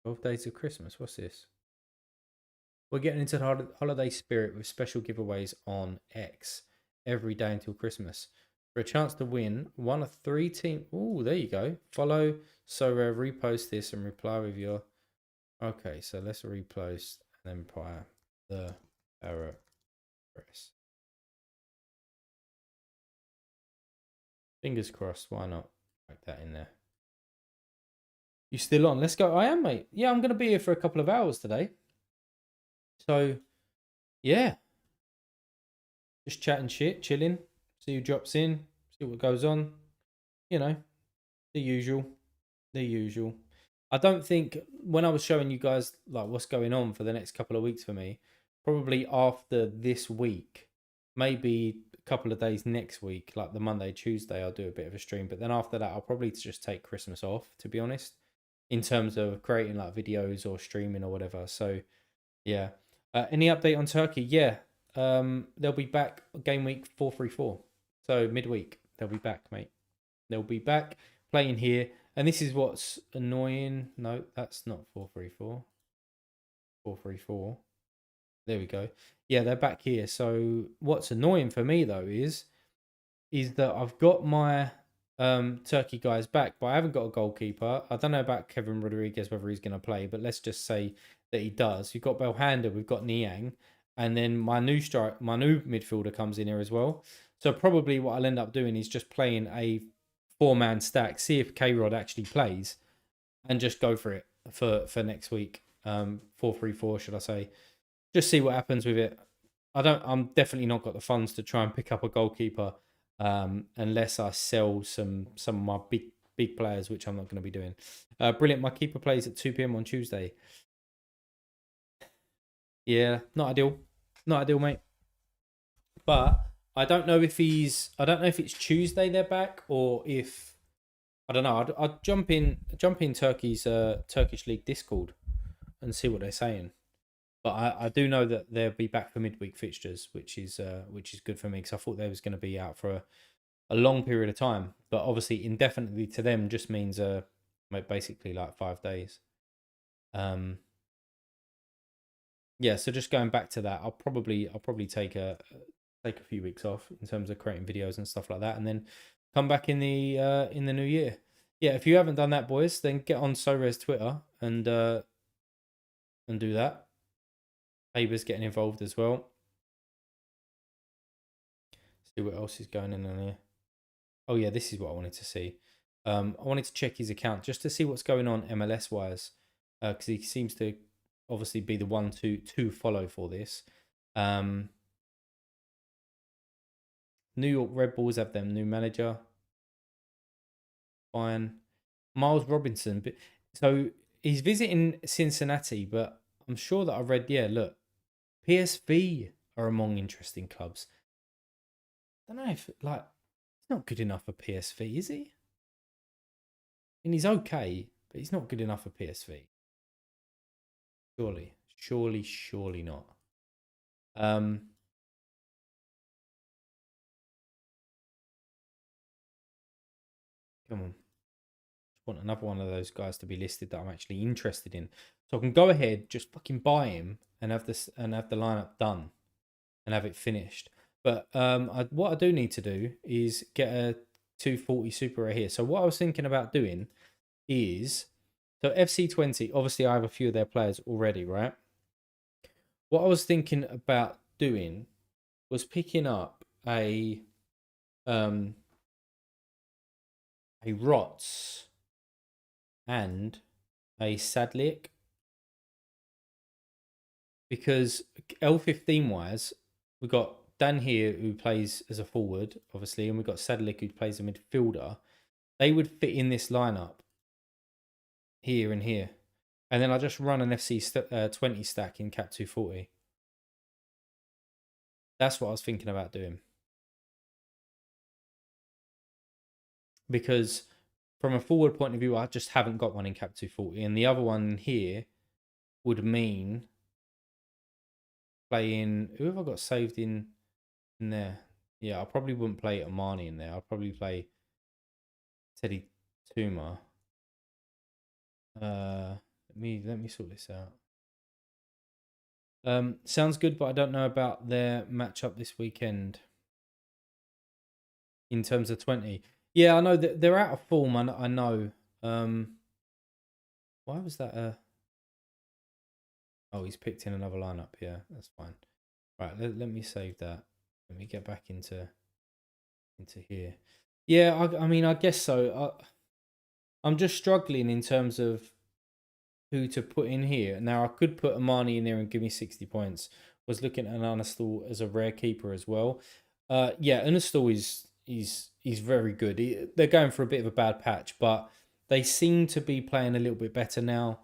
12 days of Christmas. What's this? We're getting into the holiday spirit with special giveaways on X every day until Christmas. For a chance to win one of 3 team. Oh, there you go. Follow Sorare, repost this and reply with your. Okay, so let's repost and then prior the error press. Fingers crossed. Why not? Like that in there. You still on? Let's go. I am, mate. Yeah, I'm gonna be here for a couple of hours today. So, yeah, just chatting shit, chilling. See who drops in. See what goes on. you know, the usual, the usual. I don't think when I was showing you guys like what's going on for the next couple of weeks for me, probably after this week, maybe a couple of days next week, like the Monday, Tuesday, I'll do a bit of a stream. But then after that, I'll probably just take Christmas off, to be honest, in terms of creating like videos or streaming or whatever. So yeah. Any update on Turkey? Yeah. They'll be back game week 434. So midweek, they'll be back, mate. They'll be back playing here. And this is what's annoying. No, that's not 434. 434. There we go. Yeah, they're back here. So what's annoying for me though is that I've got my Turkey guys back, but I haven't got a goalkeeper. I don't know about Kevin Rodriguez whether he's going to play, but let's just say that he does. We've got Belhanda, we've got Niang, and then my new midfielder comes in here as well. So probably what I'll end up doing is just playing a 4-man stack, see if K Rod actually plays, and just go for it for next week. 4-3-4, should I say? Just see what happens with it. I'm definitely not got the funds to try and pick up a goalkeeper unless I sell some of my big players, which I'm not going to be doing. Brilliant. My keeper plays at 2 p.m. on Tuesday. Yeah, not ideal. Not ideal, mate. But I don't know if it's Tuesday they're back or if I don't know. I'd jump in Turkey's Turkish League Discord and see what they're saying. But I do know that they'll be back for midweek fixtures, which is good for me because I thought they was going to be out for a long period of time. But obviously, indefinitely to them just means basically like 5 days. Yeah. So just going back to that, I'll probably take a few weeks off in terms of creating videos and stuff like that, and then come back in the new year. Yeah. If you haven't done that, boys, then get on Sorare's Twitter and do that. Aber's getting involved as well. See what else is going on here. Oh yeah, this is what I wanted to see. I wanted to check his account just to see what's going on MLS wise, because he seems to obviously be the one to follow for this. New York Red Bulls have their new manager. Fine. Miles Robinson, but so he's visiting Cincinnati, but I'm sure that I read. Yeah, look, PSV are among interesting clubs. I don't know if like he's not good enough for PSV, is he? And he's okay, but he's not good enough for PSV. Surely not. Come on. I want another one of those guys to be listed that I'm actually interested in. So I can go ahead, just fucking buy him and have this and have the lineup done and have it finished. But what I do need to do is get a 240 super rare here. So what I was thinking about doing is so FC20, obviously I have a few of their players already, right? What I was thinking about doing was picking up a Rots and a Sadlik because L15 wise, we've got Dan here who plays as a forward, obviously, and we've got Sadlik who plays a midfielder. They would fit in this lineup here and here. And then I just run an FC20 stack in Cap 240. That's what I was thinking about doing. Because from a forward point of view, I just haven't got one in Cap 240. And the other one here would mean playing. Who have I got saved in there? Yeah, I probably wouldn't play Amani in there. I'll probably play Teddy Tuma. Let me sort this out. Sounds good, but I don't know about their matchup this weekend in terms of 20. Yeah, I know that they're out of form. I know. Why was that? Oh, he's picked in another lineup. Yeah, that's fine. Right, let me save that. Let me get back into here. Yeah, I mean, I guess so. I'm just struggling in terms of who to put in here. Now, I could put Amani in there and give me 60 points. Was looking at an Anastal as a rare keeper as well. Yeah, Anastal he's very good. They're going for a bit of a bad patch, but they seem to be playing a little bit better now.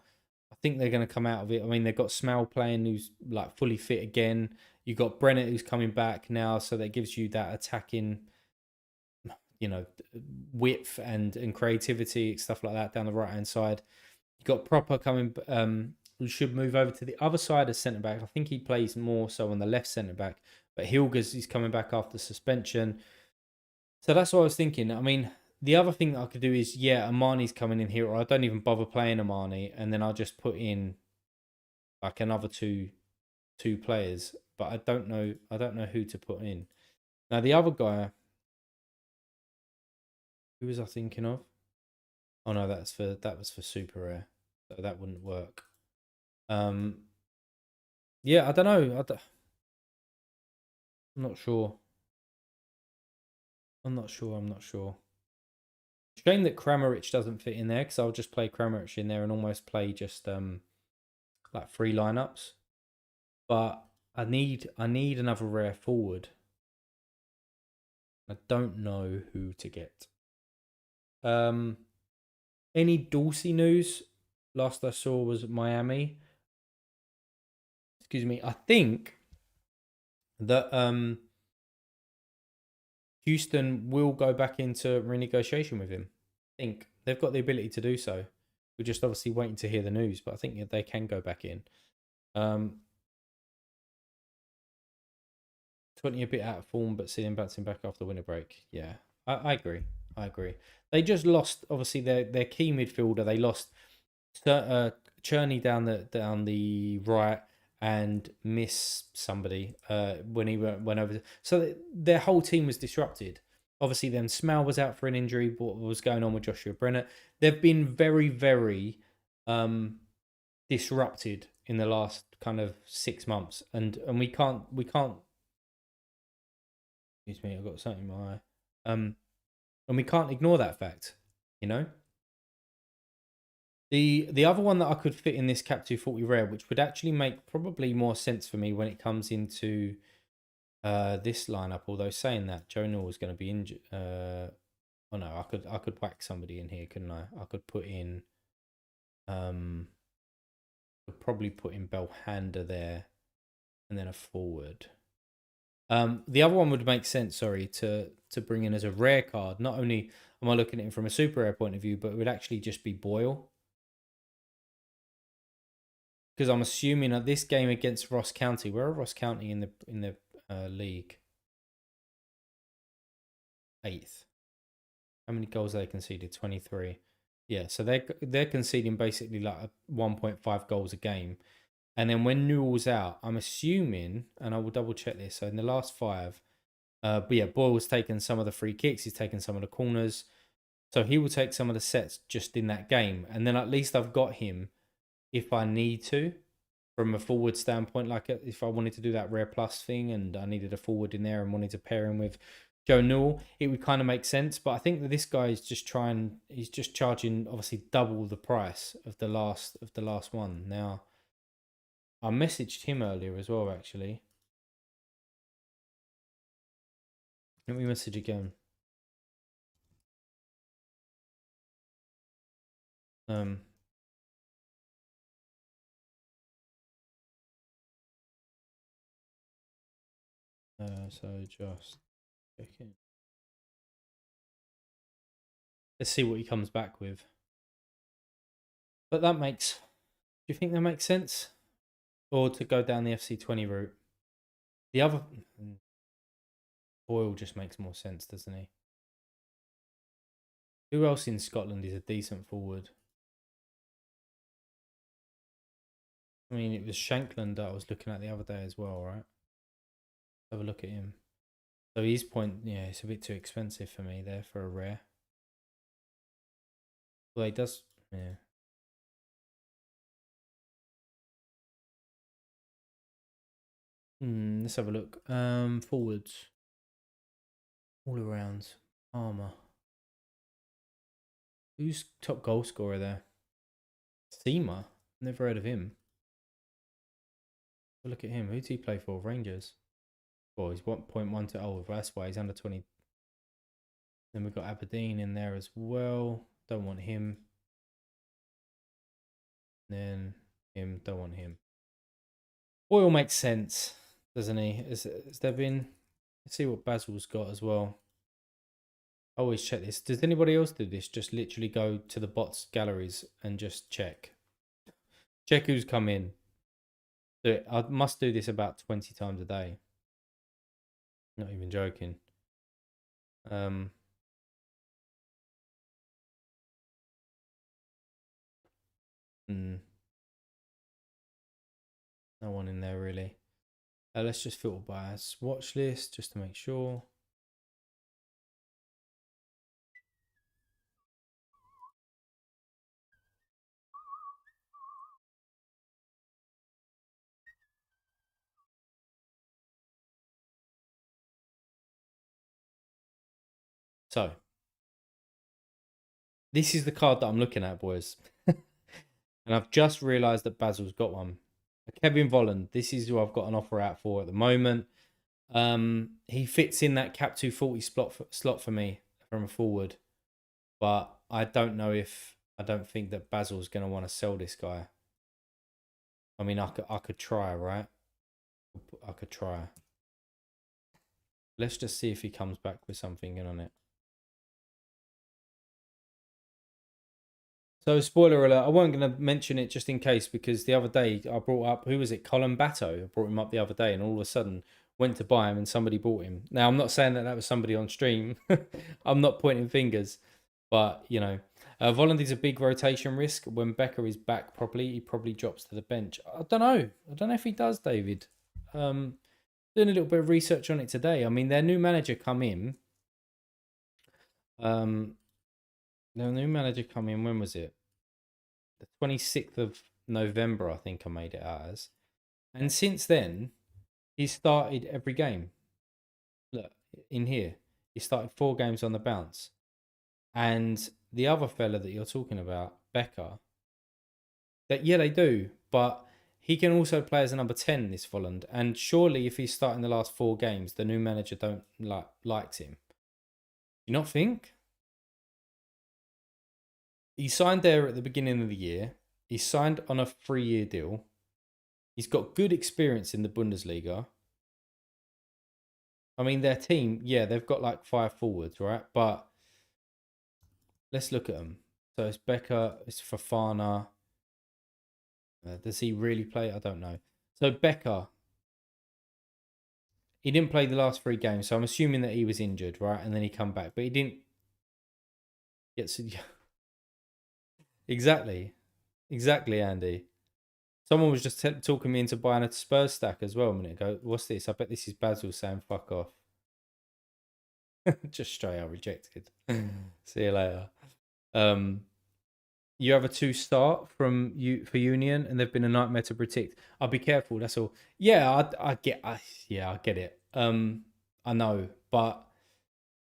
I think they're going to come out of it. I mean, they've got Smell playing, who's like fully fit again. You've got Brennett, who's coming back now, so that gives you that attacking, you know, width and creativity, stuff like that down the right hand side. You've got Proper coming, who should move over to the other side as centre back. I think he plays more so on the left centre back, but Hilgers is coming back after suspension. So that's what I was thinking. I mean, the other thing that I could do is, yeah, Amani's coming in here, or I don't even bother playing Amani, and then I'll just put in like another two players. But I don't know who to put in. Now the other guy, who was I thinking of? Oh no, that was for super rare, so that wouldn't work. Um, yeah, I don't know. I'm not sure. I'm not sure. I'm not sure. Shame that Kramaric doesn't fit in there because I'll just play Kramaric in there and almost play just like three lineups. But I need another rare forward. I don't know who to get. Um, any Dorsey news? Last I saw was Miami. Excuse me. I think that Houston will go back into renegotiation with him. I think they've got the ability to do so. We're just obviously waiting to hear the news, but I think they can go back in. 20 a bit out of form, but seeing bouncing back after the winter break. Yeah, I agree. I agree. They just lost, obviously, their key midfielder. They lost Cherney down the right and miss somebody when he went over. So their whole team was disrupted. Obviously, then Smell was out for an injury. What was going on with Joshua Brenner? They've been very, very disrupted in the last kind of 6 months, and we can't. Excuse me, I've got something in my eye. And we can't ignore that fact, you know. The other one that I could fit in this Cap 240 rare, which would actually make probably more sense for me when it comes into this lineup. Although saying that, Joe Newell is going to be injured. Oh no, I could whack somebody in here, couldn't I? I could put in could probably put in Belhanda there, and then a forward. The other one would make sense, sorry, to bring in as a rare card. Not only am I looking at it from a super rare point of view, but it would actually just be Boyle. Because I'm assuming that this game against Ross County, where are Ross County in the league? 8th. How many goals they conceded? 23. Yeah, so they're conceding basically like 1.5 goals a game. And then when Newell's out, I'm assuming, and I will double check this. So in the last 5, but yeah, Boyle's taken some of the free kicks. He's taken some of the corners. So he will take some of the sets just in that game. And then at least I've got him if I need to from a forward standpoint. Like if I wanted to do that rare plus thing and I needed a forward in there and wanted to pair him with Joe Newell, it would kind of make sense. But I think that this guy is he's just charging obviously double the price of the last one. Now, I messaged him earlier as well, actually. Let me message again. Um, so just checking. Let's see what he comes back with. But do you think that makes sense? Or to go down the FC20 route? The other Boyle just makes more sense, doesn't he? Who else in Scotland is a decent forward? I mean, it was Shankland that I was looking at the other day as well, right? Have a look at him. So yeah, it's a bit too expensive for me there for a rare. Well, he does, yeah. Let's have a look. Forwards. All around. Armour. Who's top goal scorer there? Seema? Never heard of him. Have a look at him. Who did he play for? Rangers. Well, he's 1.1 to, oh, that's why he's under 20. Then we've got Aberdeen in there as well. Don't want him. Then him. Don't want him. Boyle makes sense, doesn't he? Has there been... Let's see what Basil's got as well. I always check this. Does anybody else do this? Just literally go to the bots galleries and just check. Check who's come in. I must do this about 20 times a day. Not even joking. No one in there really. Let's just filter by watch list just to make sure. So, this is the card that I'm looking at, boys. And I've just realised that Basil's got one. Kevin Volland, this is who I've got an offer out for at the moment. He fits in that cap 240 slot for me from a forward. But I don't think that Basil's going to want to sell this guy. I mean, I could try, right? I could try. Let's just see if he comes back with something in on it. So, spoiler alert, I wasn't going to mention it just in case, because the other day I brought up, who was it? Colin Batto. I brought him up the other day and all of a sudden went to buy him and somebody bought him. Now, I'm not saying that was somebody on stream. I'm not pointing fingers. But, you know, Volland is a big rotation risk. When Becker is back properly, he probably drops to the bench. I don't know. I don't know if he does, David. Doing a little bit of research on it today. I mean, their new manager come in. Their new manager come in, when was it? The 26th of November, I think I made it as. And since then, he started every game. Look, in here, he started 4 games on the bounce. And the other fella that you're talking about, Becker, yeah, they do, but he can also play as a number 10, this Volland. And surely if he's starting the last 4 games, the new manager don't likes him. You not think? He signed there at the beginning of the year. He signed on a 3-year deal. He's got good experience in the Bundesliga. I mean, their team, yeah, they've got like 5 forwards, right? But let's look at them. So it's Becker, it's Fofana. Does he really play? I don't know. So Becker, he didn't play the last 3 games, so I'm assuming that he was injured, right? And then he come back, but he didn't. Yes, exactly, Andy. Someone was just talking me into buying a Spurs stack as well a minute ago. What's this? I bet this is Basil saying "fuck off." Just straight out rejected. See you later. You have a 2 start from you for Union, and they've been a nightmare to predict. I'll be careful. That's all. Yeah, I get it. I know, but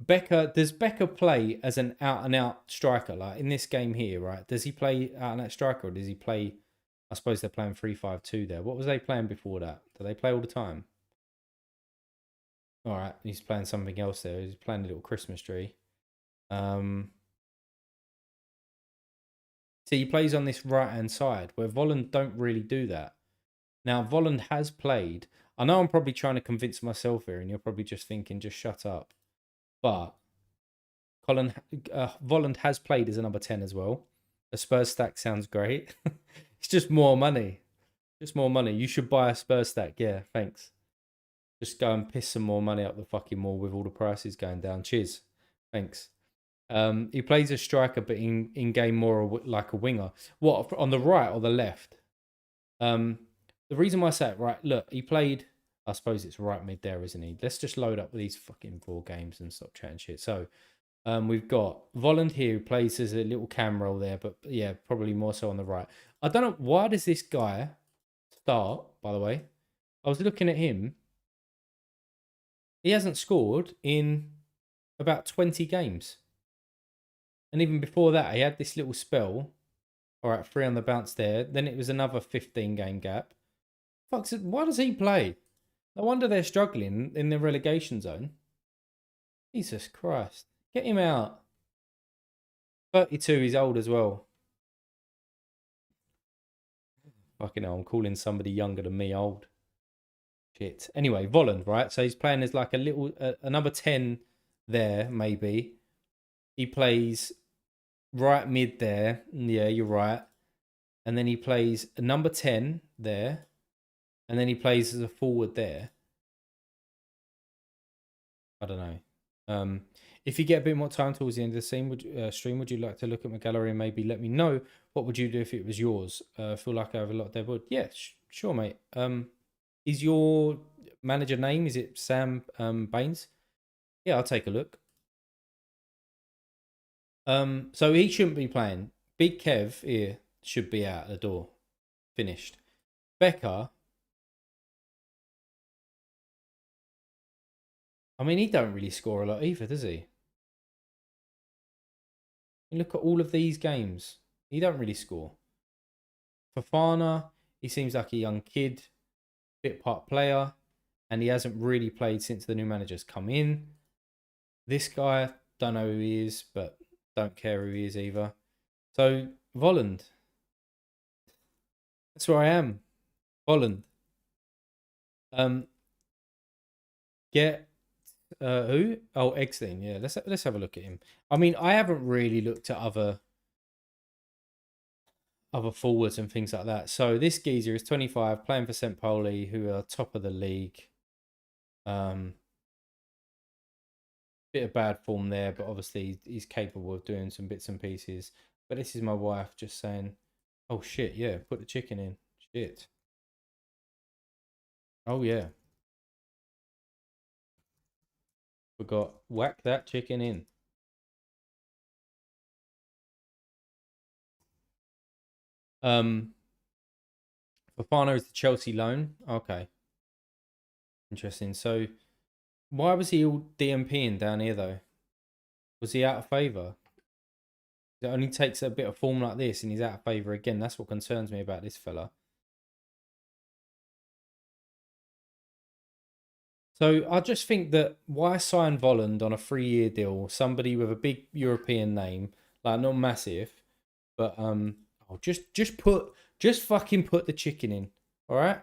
does Becker play as an out and out striker? Like in this game here, right? Does he play out and out striker, or does he play? I suppose they're playing 3-5-2 there. What was they playing before that? Do they play all the time? All right, he's playing something else there. He's playing a little Christmas tree. See, he plays on this right-hand side, where Volland don't really do that. Now, Volland has played. I know I'm probably trying to convince myself here, and you're probably just thinking, just shut up. But Volland has played as a number 10 as well. A Spurs stack sounds great. It's just more money. Just more money. You should buy a Spurs stack. Yeah, thanks. Just go and piss some more money up the fucking wall with all the prices going down. Cheers. Thanks. He plays a striker, but in game more like a winger. What, on the right or the left? The reason why I say it, right, look, he played, I suppose it's right mid there, isn't he? Let's just load up these fucking 4 games and stop chatting shit. So, we've got Volland here, who plays as a little cam role there, but yeah, probably more so on the right. I don't know, why does this guy start, by the way? I was looking at him. He hasn't scored in about 20 games. And even before that, he had this little spell. All right, 3 on the bounce there. Then it was another 15-game gap. Fuck's it, why does he play? No wonder they're struggling in the relegation zone. Jesus Christ. Get him out. 32, he's old as well. Fucking hell, I'm calling somebody younger than me old. Shit. Anyway, Volland, right? So he's playing as like a little, a number 10 there, maybe. He plays right mid there. Yeah, you're right. And then he plays a number 10 there. And then he plays as a forward there. I don't know. If you get a bit more time towards the end of the stream, would you like to look at my gallery and maybe let me know what would you do if it was yours? I feel like I have a lot there, but yeah, sure, mate. Is your manager name, is it Sam Baines? Yeah, I'll take a look. So he shouldn't be playing. Big Kev here should be out the door. Finished. Becker, I mean, he don't really score a lot either, does he? You look at all of these games. He don't really score. Fafana, he seems like a young kid, bit part player, and he hasn't really played since the new manager's come in. This guy, don't know who he is, but don't care who he is either. So, Volland. That's where I am. Volland. Um, get who? Oh, Eggstein. Yeah, let's have a look at him. I mean, I haven't really looked at other forwards and things like that. So this geezer is 25, playing for St. Pauli, who are top of the league. Bit of bad form there, but obviously he's capable of doing some bits and pieces. But this is my wife just saying, "Oh shit, yeah, put the chicken in." Shit. Oh yeah, forgot. Whack that chicken in. Um, Fafana is the Chelsea loan. Okay, interesting. So why was he all DMPing down here though? Was he out of favour? It only takes a bit of form like this and he's out of favour again. That's what concerns me about this fella. So I just think that why sign Volland on a 3-year deal? Somebody with a big European name, like not massive, but oh, just fucking put the chicken in. All right.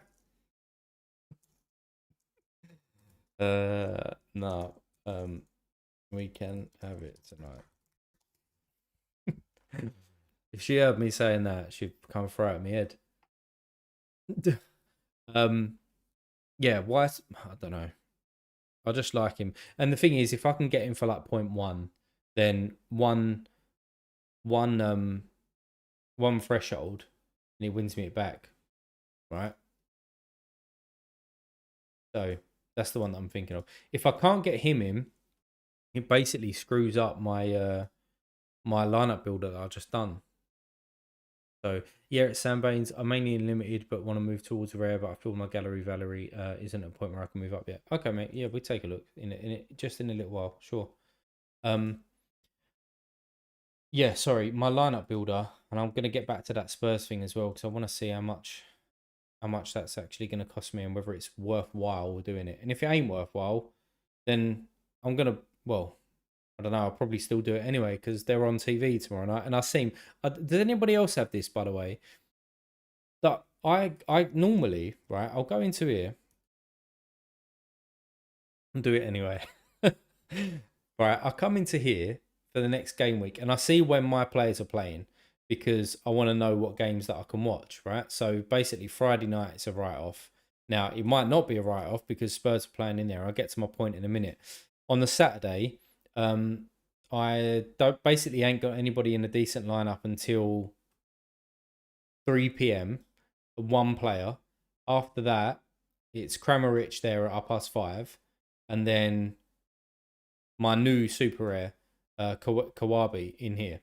No. We can have it tonight. If she heard me saying that, she'd come throw at my head. um, yeah. Why? I don't know. I just like him. And the thing is, if I can get him for like 0.1, then one one threshold, and he wins me it back, right? So that's the one that I'm thinking of. If I can't get him in, it basically screws up my lineup builder that I just done. So yeah, it's Sam Baines. I'm mainly in limited, but want to move towards rare. But I feel my gallery Valerie isn't at a point where I can move up yet. Okay, mate. Yeah, we take a look in just in a little while. Sure. Um, yeah. Sorry, my lineup builder, and I'm gonna get back to that Spurs thing as well because I want to see how much that's actually gonna cost me and whether it's worthwhile doing it. And if it ain't worthwhile, then I'm gonna well. I don't know. I'll probably still do it anyway because they're on TV tomorrow night. And I seem. Does anybody else have this, by the way? That I normally right. I'll go into here and do it anyway. Right. I come into here for the next game week and I see when my players are playing because I want to know what games that I can watch. Right. So basically, Friday night it's a write off. Now it might not be a write off because Spurs are playing in there. I'll get to my point in a minute. On the Saturday, I don't basically ain't got anybody in a decent lineup until 3 p.m. One player. After that, it's Kramaric there at 5:30, and then my new super rare, Kawabi in here.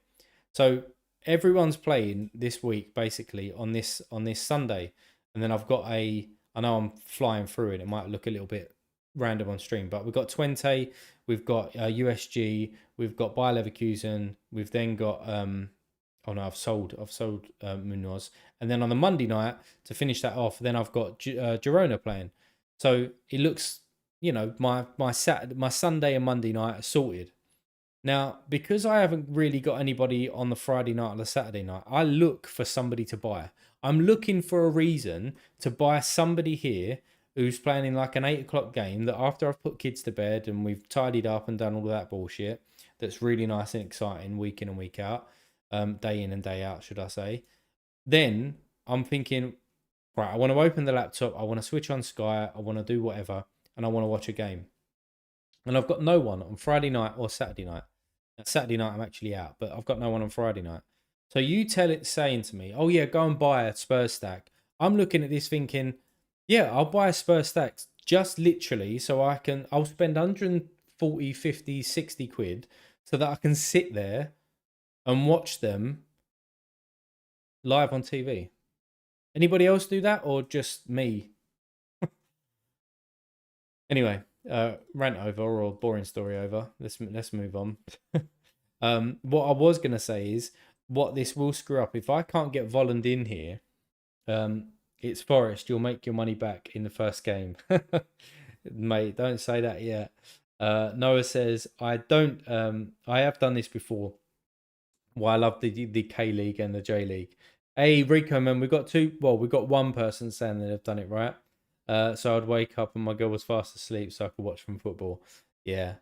So everyone's playing this week basically on this Sunday, and then I've got a. I know I'm flying through it. It might look a little bit random on stream, but we've got Twente, we've got USG, we've got Bayer Leverkusen, we've then got oh no, I've sold Munoz, and then on the Monday night to finish that off, then I've got Girona playing. So it looks, my Saturday, my Sunday and Monday night are sorted. Now, because I haven't really got anybody on the Friday night or the Saturday night, I look for somebody to buy. I'm looking for a reason to buy somebody here who's playing in like an 8 o'clock game that after I've put kids to bed and we've tidied up and done all of that bullshit, that's really nice and exciting week in and week out, day in and day out, should I say. Then I'm thinking, right, I want to open the laptop, I want to switch on Sky, I want to do whatever, and I want to watch a game. And I've got no one on Friday night or Saturday night. Now, Saturday night I'm actually out, but I've got no one on Friday night. So you tell it saying to me, "Oh yeah, go and buy a Spurs stack." I'm looking at this thinking, "Yeah, I'll buy a Spurs stack just literally so I'll spend 140, 50, 60 quid so that I can sit there and watch them live on TV." Anybody else do that or just me? Anyway, rant over or boring story over. Let's move on. What I was gonna say is what this will screw up if I can't get Volland in here. It's Forest. You'll make your money back in the first game, mate. Don't say that yet. Noah says I don't. I have done this before. Well, I love the K League and the J League. Hey Rico, man, we got two. Well, we got one person saying that they've done it right. So I'd wake up and my girl was fast asleep, so I could watch from football. Yeah,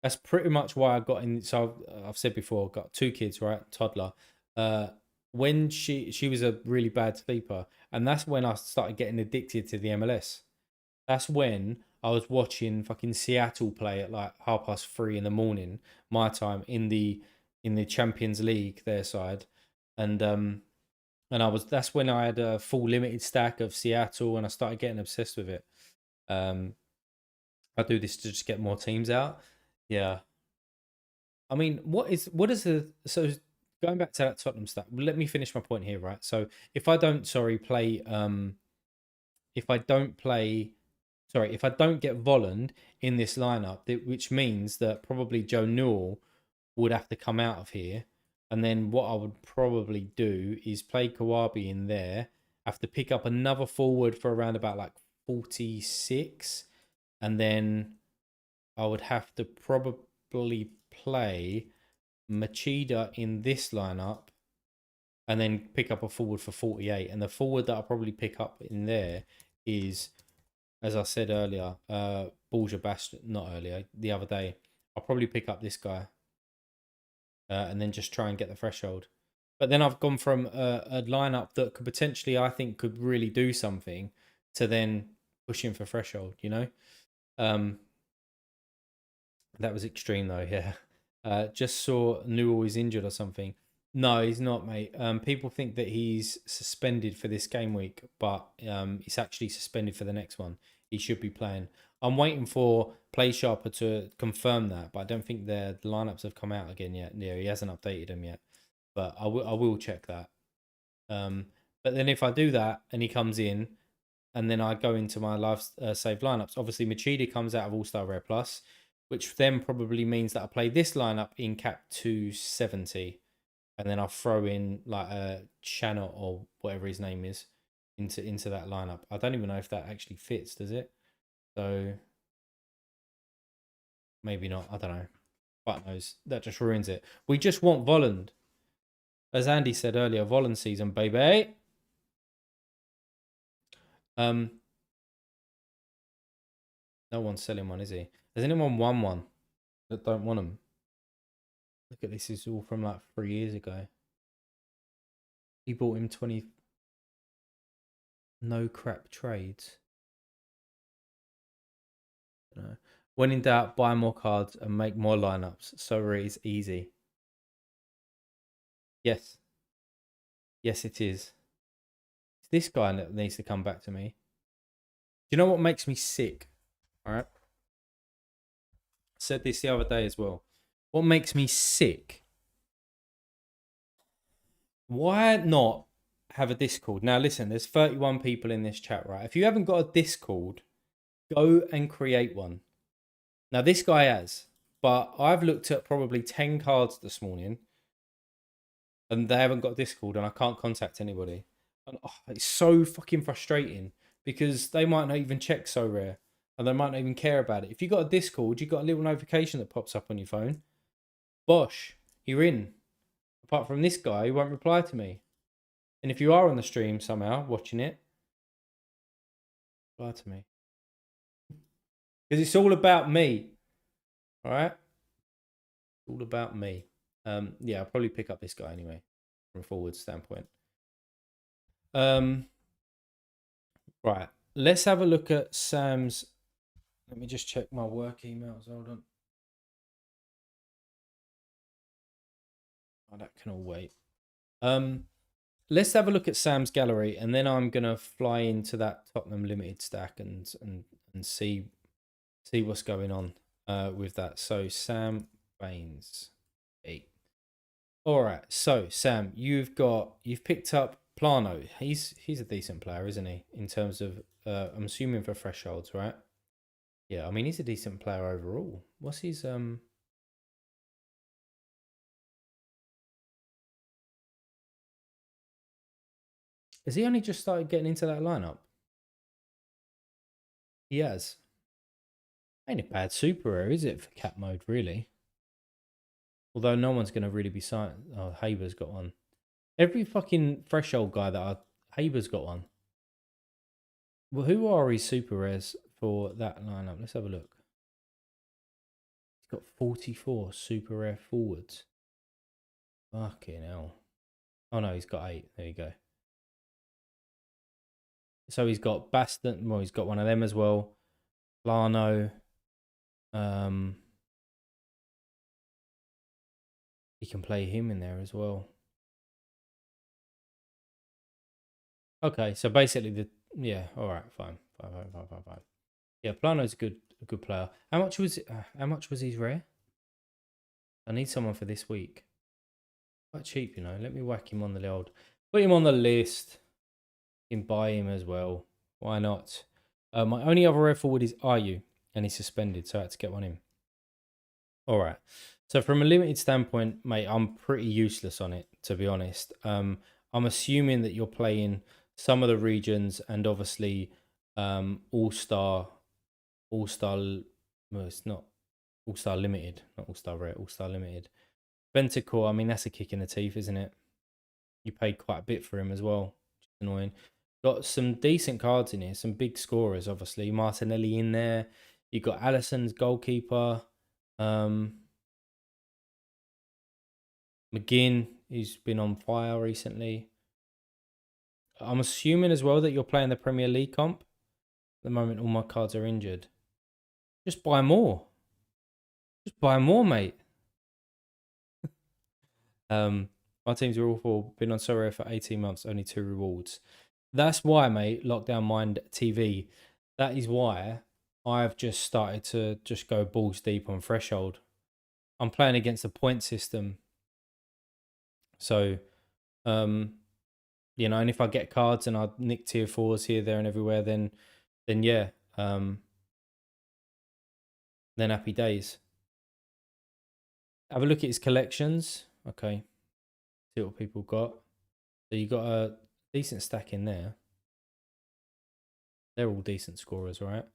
that's pretty much why I got in. So I've said before, I've got two kids, right? Toddler. Uh, when she was a really bad sleeper, and that's when I started getting addicted to the MLS. That's when I was watching fucking Seattle play at like 3:30 in the morning, my time in the Champions League, their side, and that's when I had a full limited stack of Seattle, and I started getting obsessed with it. Um, I do this to just get more teams out. Yeah, I mean, what is the so going back to that Tottenham stuff? Let me finish my point here, right? So if I don't, sorry, play, if I don't play, sorry, if I don't get Volland in this lineup, which means that probably Joe Newell would have to come out of here, and then what I would probably do is play Kawabi in there. Have to pick up another forward for around about like 46, and then I would have to probably play Machida in this lineup and then pick up a forward for 48. And the forward that I'll probably pick up in there is, as I said earlier, Borja Bastion, not earlier, the other day. I'll probably pick up this guy and then just try and get the threshold. But then I've gone from a lineup that could potentially, I think, could really do something to then pushing for threshold, you know? Um, that was extreme though, yeah. Just saw Newell is injured or something. No, he's not, mate. People think that he's suspended for this game week, but he's actually suspended for the next one. He should be playing. I'm waiting for Play Sharper to confirm that, but I don't think the lineups have come out again yet. Yeah, he hasn't updated them yet, but I will check that. But then if I do that and he comes in, and then I go into my live save lineups. Obviously, Machida comes out of All Star Rare Plus, which then probably means that I play this lineup in cap 270, and then I'll throw in like a Channel or whatever his name is into that lineup. I don't even know if that actually fits, does it? So maybe not. I don't know. Fuck knows. That just ruins it. We just want Volland. As Andy said earlier, Volland season, baby. Um, no one's selling one, is he? Has anyone won one that don't want them? Look at this. Is all from like 3 years ago. He bought him 20 no crap trades. No. When in doubt, buy more cards and make more lineups. Sorare is easy. Yes. Yes, it is. It's this guy that needs to come back to me. Do you know what makes me sick? All right. I said this the other day as well. What makes me sick? Why not have a Discord? Now, listen, there's 31 people in this chat, right? If you haven't got a Discord, go and create one. Now, this guy has, but I've looked at probably 10 cards this morning and they haven't got Discord and I can't contact anybody. And it's so fucking frustrating because they might not even check So Rare or they might not even care about it. If you got a Discord, you got a little notification that pops up on your phone. Bosh, you're in. Apart from this guy, who won't reply to me. And if you are on the stream somehow watching it, reply to me. Because it's all about me. All right? It's all about me. Yeah, I'll probably pick up this guy anyway, from a forward standpoint. Right. Let's have a look at Sam's. Let me just check my work emails. Hold on. Oh, that can all wait. Let's have a look at Sam's gallery, and then I'm gonna fly into that Tottenham Limited stack and see what's going on with that. So Sam Baines 8. All right. So Sam, you've picked up Plano. He's a decent player, isn't he? In terms of I'm assuming for thresholds, right? Yeah, I mean he's a decent player overall. What's his Has he only just started getting into that lineup? He has. Ain't a bad super rare, is it, for cap mode, really? Although no one's going to really be signed. Oh, Haber's got one. Every fucking threshold guy Haber's got one. Well, who are his super rares for that lineup? Let's have a look. He's got 44 super rare forwards. Fucking hell. Oh no, he's got 8. There you go. So he's got Baston. Well, he's got one of them as well. Plano. He can play him in there as well. Okay, so basically all right, fine. Yeah, Plano's a good player. How much was his rare? I need someone for this week. Quite cheap, you know. Let me whack him on the old. Put him on the list. You can buy him as well. Why not? My only other rare forward is Ayu, and he's suspended, so I had to get one in. All right. So from a limited standpoint, mate, I'm pretty useless on it, to be honest. I'm assuming that you're playing some of the regions and obviously All-Star. Well, it's not All-Star Limited, not All-Star Rare, All-Star Limited. Ventacore, I mean, that's a kick in the teeth, isn't it? You paid quite a bit for him as well. Just annoying. Got some decent cards in here, some big scorers, obviously. Martinelli in there. You got Alisson's goalkeeper. McGinn, who's been on fire recently. I'm assuming as well that you're playing the Premier League comp. At the moment, all my cards are injured. Just buy more. Just buy more, mate. My teams are all for been on Sorare for 18 months, only 2 rewards. That's why, mate, Lockdown Mind TV. That is why I've just started to just go balls deep on threshold. I'm playing against a point system. So, you know, and if I get cards and I nick tier 4s here, there, and everywhere, then yeah, then happy days. Have a look at his collections. Okay, see what people got. So you got a decent stack in there. They're all decent scorers, right?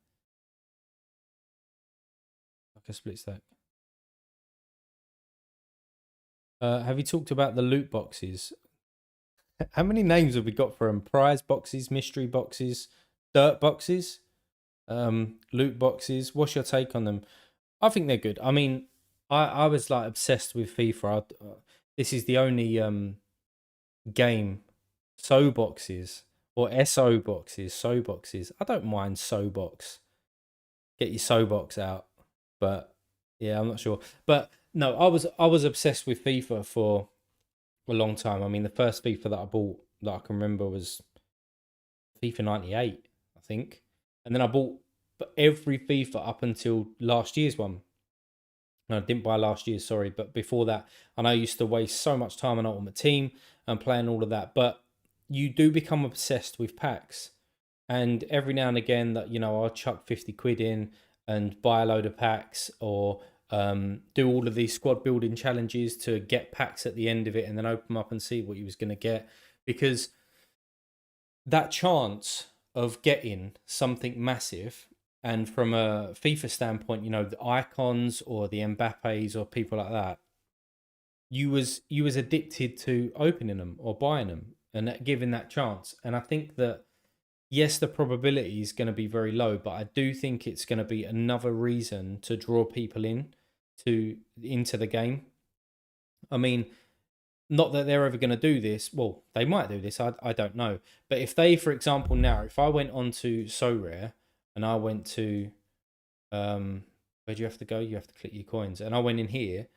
Like a split stack. Have you talked about the loot boxes? How many names have we got for them? Prize boxes, mystery boxes, dirt boxes, loot boxes. What's your take on them? I think they're good. I mean, I was like obsessed with FIFA. This is the only game so boxes or SO boxes, so boxes. I don't mind so box. Get your so box out, but yeah, I'm not sure. But no, I was obsessed with FIFA for a long time. I mean, the first FIFA that I bought that I can remember was FIFA 98, I think, and then I bought every FIFA up until last year's one. No, I didn't buy last year's, sorry, but before that, and I used to waste so much time on Ultimate Team and playing all of that. But you do become obsessed with packs, and every now and again, that you know, I'll chuck 50 quid in and buy a load of packs, or do all of these squad building challenges to get packs at the end of it, and then open them up and see what you was going to get, because that chance of getting something massive And from a FIFA standpoint, you know, the icons or the Mbappes or people like that, you was addicted to opening them or buying them and giving that chance. And I think that yes, the probability is going to be very low, but I do think it's going to be another reason to draw people into the game. I mean, not that they're ever going to do this. Well, they might do this. I don't know. But if they, for example, now, if I went on to Sorare and I went to where do you have to go? You have to click your coins. And I went in here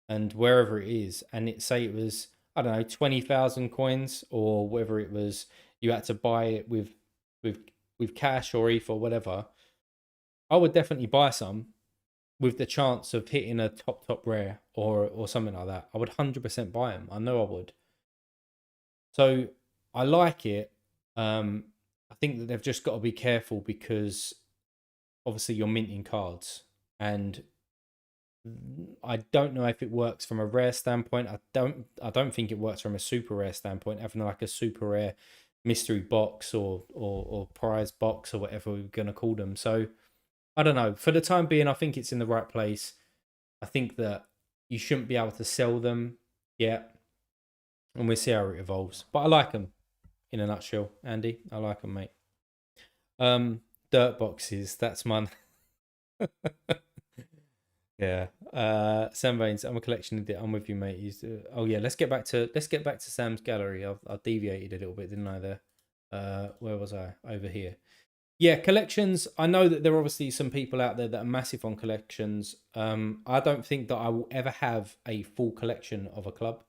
and wherever it is, and it say it was, I don't know, 20,000 coins or whether it was you had to buy it with with cash or ETH or whatever. I would definitely buy some with the chance of hitting a top rare or something like that. I would 100% buy them. I know I would. So I like it. I think that they've just got to be careful because obviously you're minting cards, and I don't know if it works from a rare standpoint. I don't think it works from a super rare standpoint, having like a super rare mystery box or prize box or whatever we're gonna call them. So I don't know. For the time being, I think it's in the right place. I think that you shouldn't be able to sell them yet, and we'll see how it evolves. But I like them in a nutshell, Andy. I like them, mate. Dirt boxes. That's mine. Yeah. Sam Baines, I'm a collection of I'm with you, mate. Oh yeah, let's get back to Sam's gallery. I deviated a little bit, didn't I there? Where was I? Over here. Yeah, collections. I know that there are obviously some people out there that are massive on collections. I don't think that I will ever have a full collection of a club.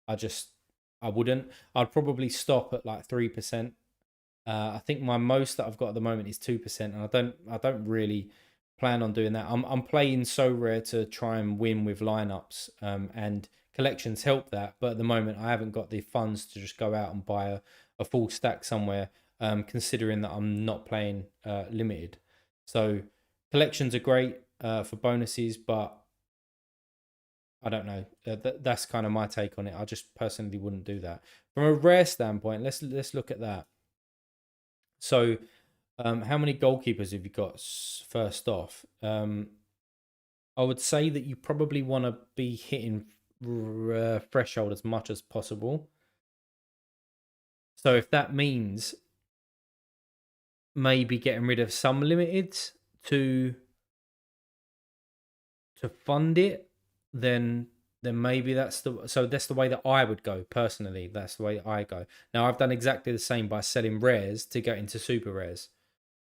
I wouldn't. I'd probably stop at like 3%. I think my most that I've got at the moment is 2%, and I don't really plan on doing that. I'm playing so rare to try and win with lineups, and collections help that. But at the moment, I haven't got the funds to just go out and buy a full stack somewhere. Considering that I'm not playing limited, so collections are great for bonuses, but I don't know. That's kind of my take on it. I just personally wouldn't do that. From a rare standpoint, let's look at that. So how many goalkeepers have you got? First off, I would say that you probably want to be hitting threshold as much as possible. So if that means maybe getting rid of some limiteds to fund it, then maybe that's the way that I would go personally. That's the way I go. Now I've done exactly the same by selling rares to get into super rares.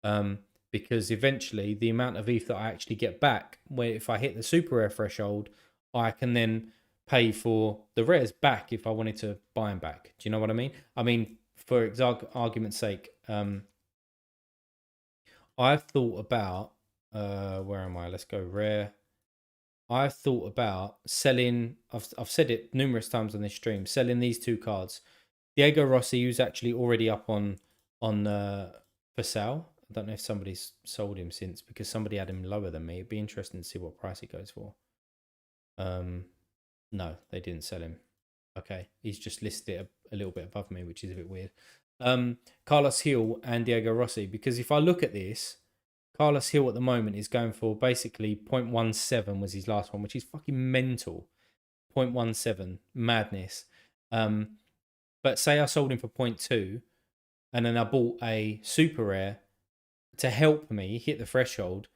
Um, because eventually the amount of ETH that I actually get back, where if I hit the super rare threshold, I can then pay for the rares back if I wanted to buy them back. Do you know what I mean? I mean, for argument's sake, I've thought about where am I? Let's go rare. I've thought about selling. I've said it numerous times on this stream. Selling these two cards, Diego Rossi, who's actually already up on for sale. I don't know if somebody's sold him since because somebody had him lower than me. It'd be interesting to see what price he goes for. No, they didn't sell him. Okay, he's just listed it a little bit above me, which is a bit weird. Carlos Hill and Diego Rossi, because if I look at this, Carlos Hill at the moment is going for basically 0.17 was his last one, which is fucking mental. 0.17, madness. But say I sold him for 0.2 and then I bought a super rare to help me hit the threshold.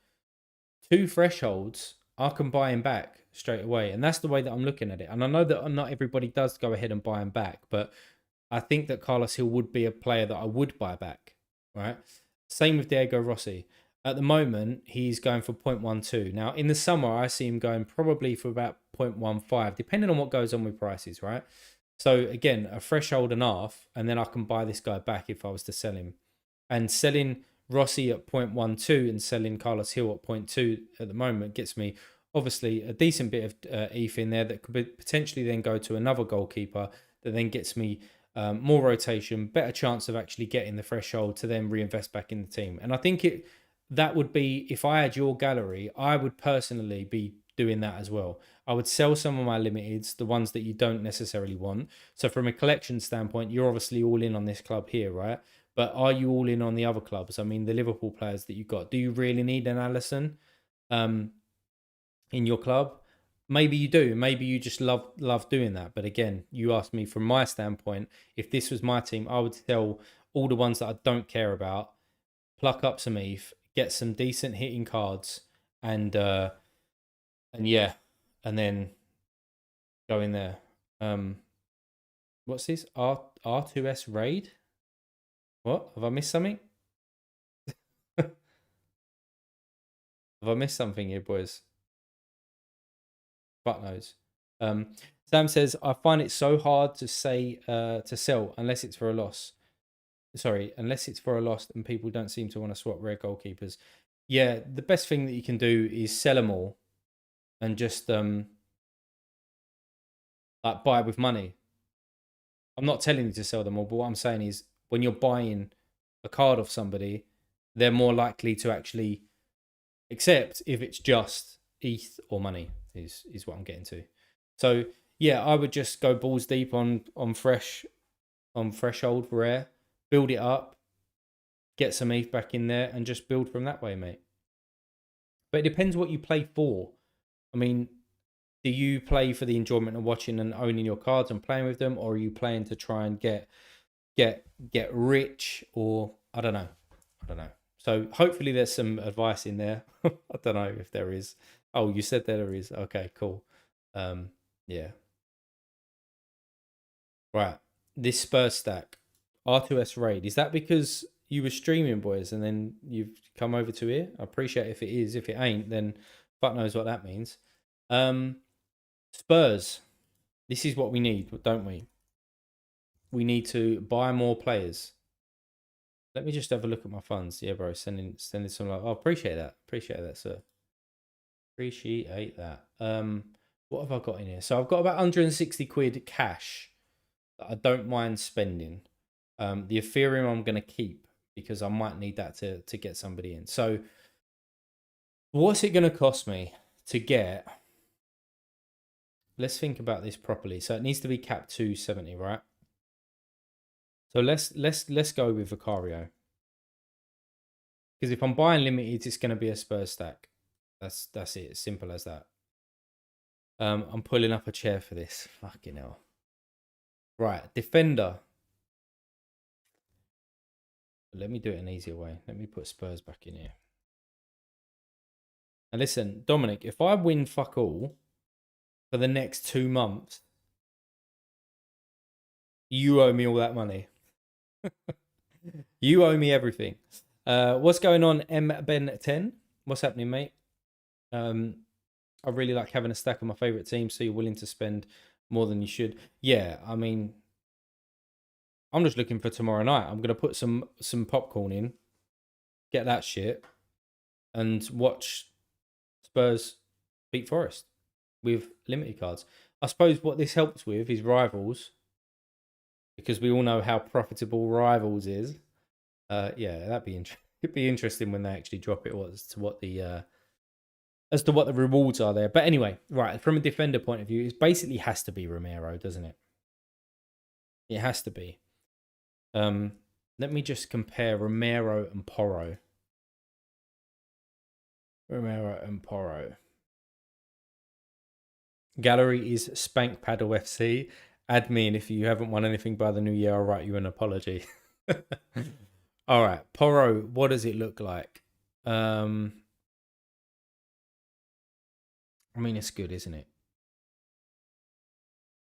Two thresholds, I can buy him back straight away. And that's the way that I'm looking at it. And I know that not everybody does go ahead and buy him back, but I think that Carlos Hill would be a player that I would buy back, right? Same with Diego Rossi. At the moment, he's going for 0.12. Now, in the summer, I see him going probably for about 0.15, depending on what goes on with prices, right? So, again, a threshold and half, and then I can buy this guy back if I was to sell him. And selling Rossi at 0.12 and selling Carlos Hill at 0.2 at the moment gets me obviously a decent bit of ETH in there that could potentially then go to another goalkeeper that then gets me more rotation, better chance of actually getting the threshold to then reinvest back in the team. And I think that would be, if I had your gallery, I would personally be doing that as well. I would sell some of my limiteds, the ones that you don't necessarily want. So from a collection standpoint, you're obviously all in on this club here, right? But are you all in on the other clubs? I mean, the Liverpool players that you've got. Do you really need an Alisson in your club? Maybe you do. Maybe you just love doing that. But again, you asked me from my standpoint. If this was my team, I would sell all the ones that I don't care about, pluck up some ETH, get some decent hitting cards, and yeah, and then go in there. What's this? R2S raid? What? Have I missed something? Have I missed something here, boys? Fuck knows. Sam says, I find it so hard to say to sell unless it's for a loss. Sorry, unless it's for a loss and people don't seem to want to swap rare goalkeepers. Yeah, the best thing that you can do is sell them all and just like buy with money. I'm not telling you to sell them all, but what I'm saying is when you're buying a card off somebody, they're more likely to actually accept if it's just ETH or money is what I'm getting to. So yeah, I would just go balls deep on fresh old rare, build it up, get some ETH back in there, and just build from that way, mate. But it depends what you play for. I mean, do you play for the enjoyment of watching and owning your cards and playing with them, or are you playing to try and get rich? Or I don't know. So hopefully there's some advice in there. I don't know if there is. Oh, you said there is. Okay, cool. Yeah. Right. This Spurs stack, R2S raid. Is that because you were streaming, boys, and then you've come over to here? I appreciate if it is. If it ain't, then fuck knows what that means. Spurs. This is what we need, don't we? We need to buy more players. Let me just have a look at my funds. Yeah, bro, sending some love. Oh, appreciate that, sir. Appreciate that. What have I got in here? So I've got about 160 quid cash that I don't mind spending. The Ethereum I'm going to keep because I might need that to get somebody in. So what's it going to cost me to get? Let's think about this properly. So it needs to be capped 270, right? So let's go with Vicario. Because if I'm buying limited, it's going to be a Spurs stack. That's it. As simple as that. I'm pulling up a chair for this. Fucking hell. Right, defender. Let me do it an easier way. Let me put Spurs back in here. And listen, Dominic, if I win fuck all for the next 2 months, you owe me all that money. You owe me everything. What's going on, M Ben 10? What's happening, mate? I really like having a stack of my favourite teams, so you're willing to spend more than you should. Yeah, I mean, I'm just looking for tomorrow night. I'm going to put some popcorn in, get that shit, and watch Spurs beat Forest with limited cards. I suppose what this helps with is Rivals, because we all know how profitable Rivals is. Yeah, it'd be interesting when they actually drop it as to what the rewards are there. But anyway, right, from a defender point of view, it basically has to be Romero, doesn't it? It has to be. Let me just compare Romero and Porro. Gallery is Spank Paddle FC. Add me, and if you haven't won anything by the new year, I'll write you an apology. All right, Porro, what does it look like? I mean, it's good, isn't it?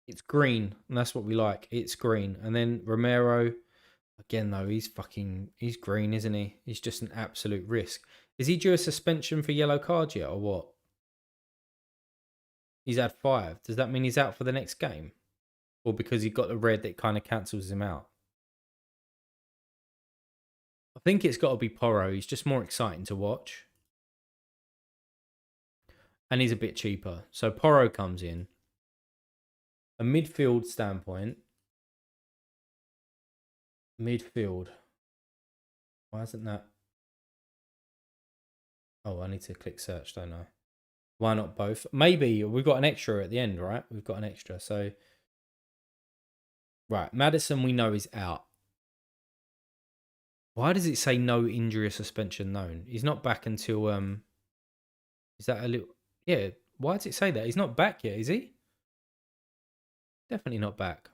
It's green, and that's what we like. It's green. And then Romero, again, though, he's green, isn't he? He's just an absolute risk. Is he due a suspension for yellow card yet, or what? He's had 5. Does that mean he's out for the next game? Or because he got the red that kind of cancels him out? I think it's got to be Porro. He's just more exciting to watch. And he's a bit cheaper. So Porro comes in. A midfield standpoint. Midfield. Why isn't that? Oh, I need to click search, don't I? Why not both? Maybe we've got an extra at the end, right? We've got an extra. So, right. Maddison, we know is out. Why does it say no injury or suspension known? He's not back until is that a little yeah, why does it say that? He's not back yet, is he? Definitely not back.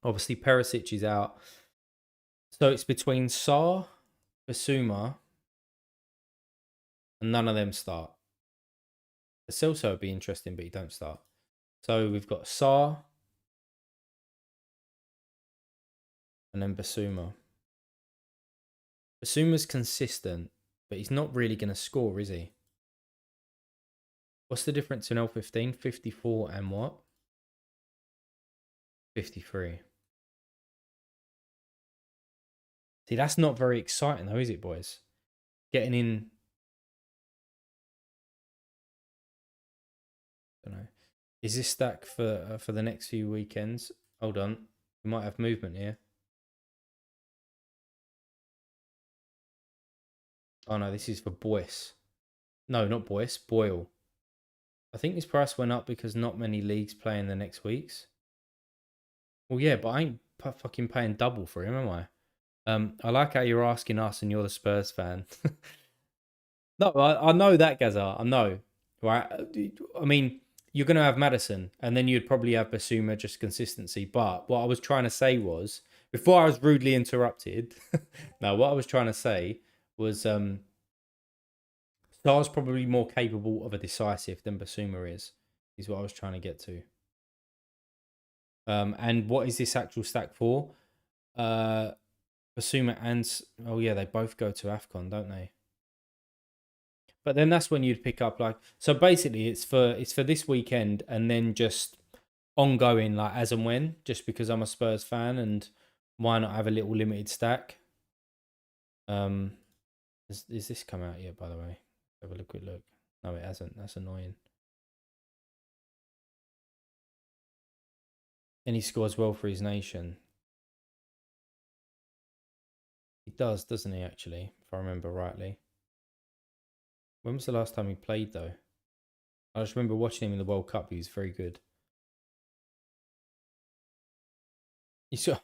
Obviously Perisic is out. So it's between Sarr, Basuma, and none of them start. The Celso would be interesting, but he don't start. So we've got Sarr and then Basuma. Basuma's consistent, but he's not really going to score, is he? What's the difference in L15? 54 and what? 53. See, that's not very exciting though, is it, boys? Getting in. I don't know. Is this stack for the next few weekends? Hold on. We might have movement here. Oh no, this is for Boyce. No, not Boyce. Boyle. I think this price went up because not many leagues play in the next weeks. Well, yeah, but I ain't fucking paying double for him, am I? I like how you're asking us and you're the Spurs fan. No, I know that, Gazza. I know. Right? I mean, you're going to have Madison, and then you'd probably have Basuma, just consistency. But what I was trying to say was, before I was rudely interrupted, no, what I was trying to say was Star's probably more capable of a decisive than Basuma is what I was trying to get to. And what is this actual stack for? Basuma and oh yeah, they both go to AFCON, don't they? But then that's when you'd pick up like so. Basically, it's for this weekend and then just ongoing like as and when. Just because I'm a Spurs fan and why not have a little limited stack? Is this come out yet? By the way, have a quick look. No, it hasn't. That's annoying. And he scores well for his nation. He does, doesn't he? Actually, if I remember rightly. When was the last time he played though? I just remember watching him in the World Cup. He was very good. He saw,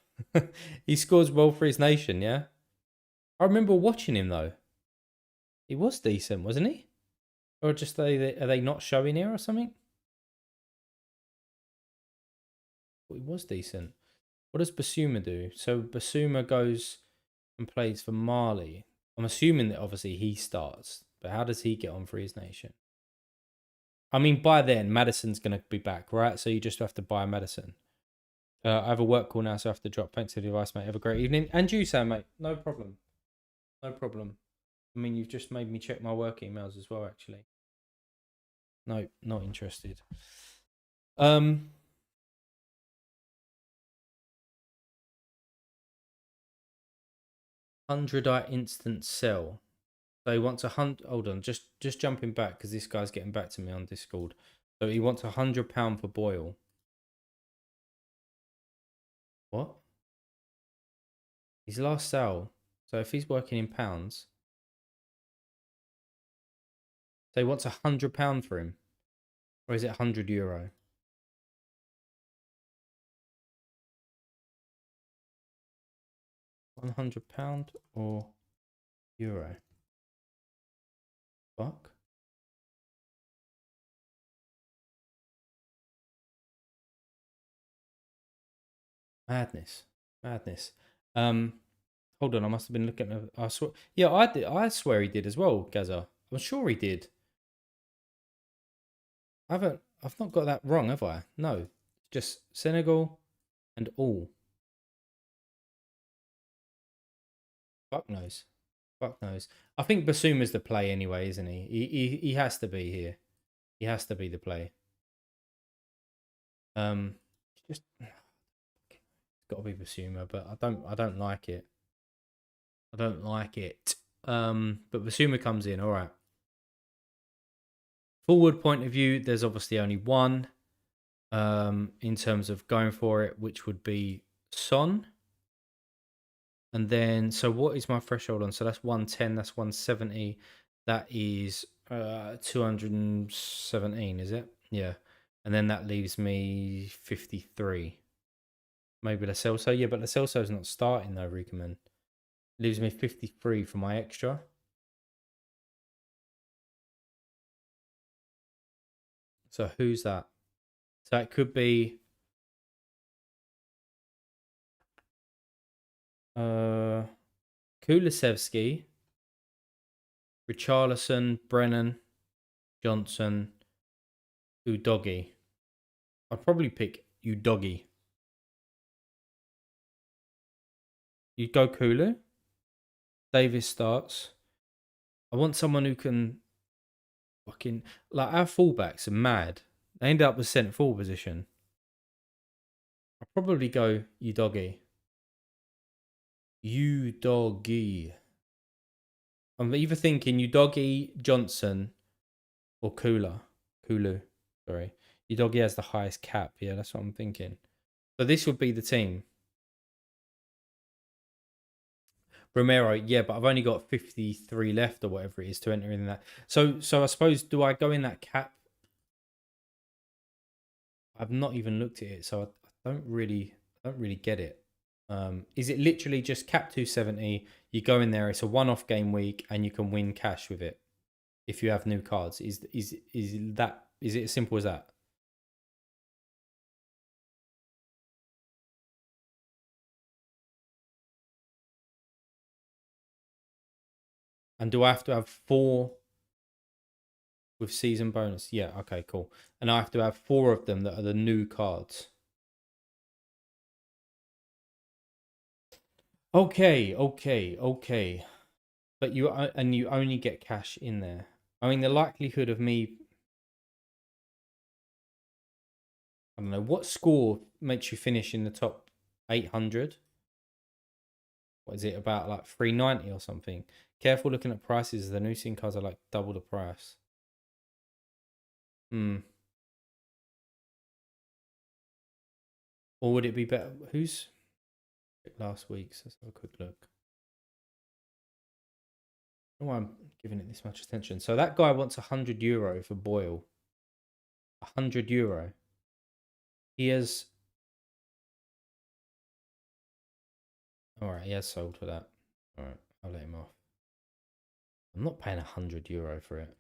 he scores well for his nation. Yeah, I remember watching him though. He was decent, wasn't he? Or just are they not showing here or something? Well, he was decent. What does Basuma do? So Basuma goes and plays for Mali. I'm assuming that obviously he starts, but how does he get on for his nation? I mean, by then Madison's going to be back, right? So you just have to buy Madison. I have a work call now, so I have to drop. Thanks for the advice, mate. Have a great evening. And you, Sam, mate. No problem. No problem. I mean, you've just made me check my work emails as well, actually. No, not interested. 100 instant sell. So he wants 100. Hold on, just jumping back because this guy's getting back to me on Discord. So he wants £100 for Boyle. What? His last sale. So if he's working in pounds, so he wants £100 for him, or is it €100? £100 or euro? Fuck. Madness. Madness. Hold on, I must have been looking at. I swear, yeah, I did. I swear he did as well, Gaza. I'm sure he did. I've not got that wrong, have I? No, just Senegal and all. Fuck knows. Fuck knows. I think Basuma's the play anyway, isn't he? He has to be here. He has to be the play. Just it's got to be Basuma, but I don't like it. I don't like it. But Basuma comes in. All right. Forward point of view, there's obviously only one. In terms of going for it, which would be Son. And then, so what is my threshold on? So that's 110, that's 170. That is 217, is it? Yeah. And then that leaves me 53. Maybe Lo Celso. Yeah, but Lo Celso's not starting though, Ricaman. Leaves me 53 for my extra. So who's that? So it could be Kulusevski, Richarlison, Brennan, Johnson, Udogi. I'd probably pick Udogi. You'd go Kulu. Davis starts. I want someone who can fucking like our fullbacks are mad. They end up with centre forward position. I'll probably go Udogi. Udogi. I'm either thinking Udogi, Johnson, or Kulu. Sorry. Udogi has the highest cap. Yeah, that's what I'm thinking. So this would be the team. Romero, yeah, but I've only got 53 left or whatever it is to enter in that. So I suppose, do I go in that cap? I've not even looked at it, so I don't really get it. Is it literally just cap 270? You go in there, it's a one-off game week, and you can win cash with it if you have new cards. Is it as simple as that? And do I have to have four with season bonus? Yeah, okay, cool. And I have to have four of them that are the new cards. Okay. But you only get cash in there. I mean, the likelihood of me, I don't know, what score makes you finish in the top 800? What is it, about like 390 or something? Careful looking at prices. The new scene cards are like double the price. Hmm. Or would it be better? Who's last week's? Let's have a quick look. I don't know why I'm giving it this much attention. So that guy wants €100 for Boyle. €100. He has. All right, he has sold for that. All right, I'll let him off. I'm not paying €100 for it.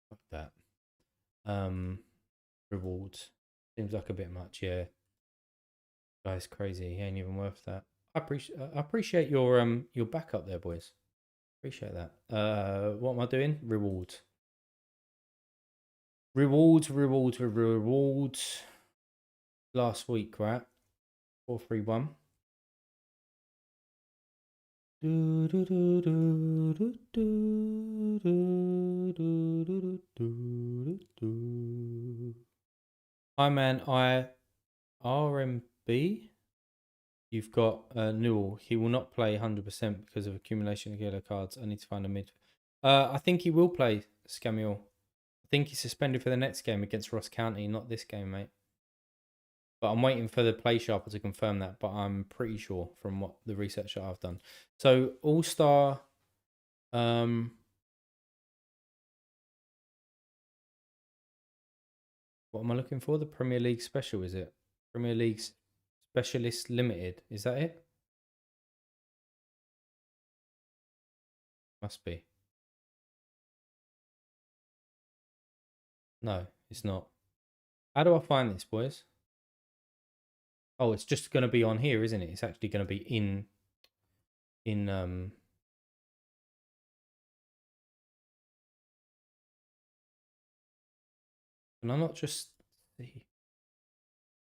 Fuck that. Rewards. Seems like a bit much, yeah. Guy's crazy. He ain't even worth that. I appreciate your backup there, boys. Appreciate that. What am I doing? Rewards. Rewards. Last week, right? 431. Hi man, RMB. You've got Newell. He will not play 100% because of accumulation of yellow cards. I need to find a mid. I think he will play Scamiel. I think he's suspended for the next game against Ross County, not this game, mate. But I'm waiting for the play sharper to confirm that. But I'm pretty sure from what the research that I've done. So All Star. What am I looking for? The Premier League Special, is it? Premier League Specialist Limited. Is that it? Must be. No, it's not. How do I find this, boys? Oh, it's just going to be on here, isn't it? It's actually going to be in. Can I not just see?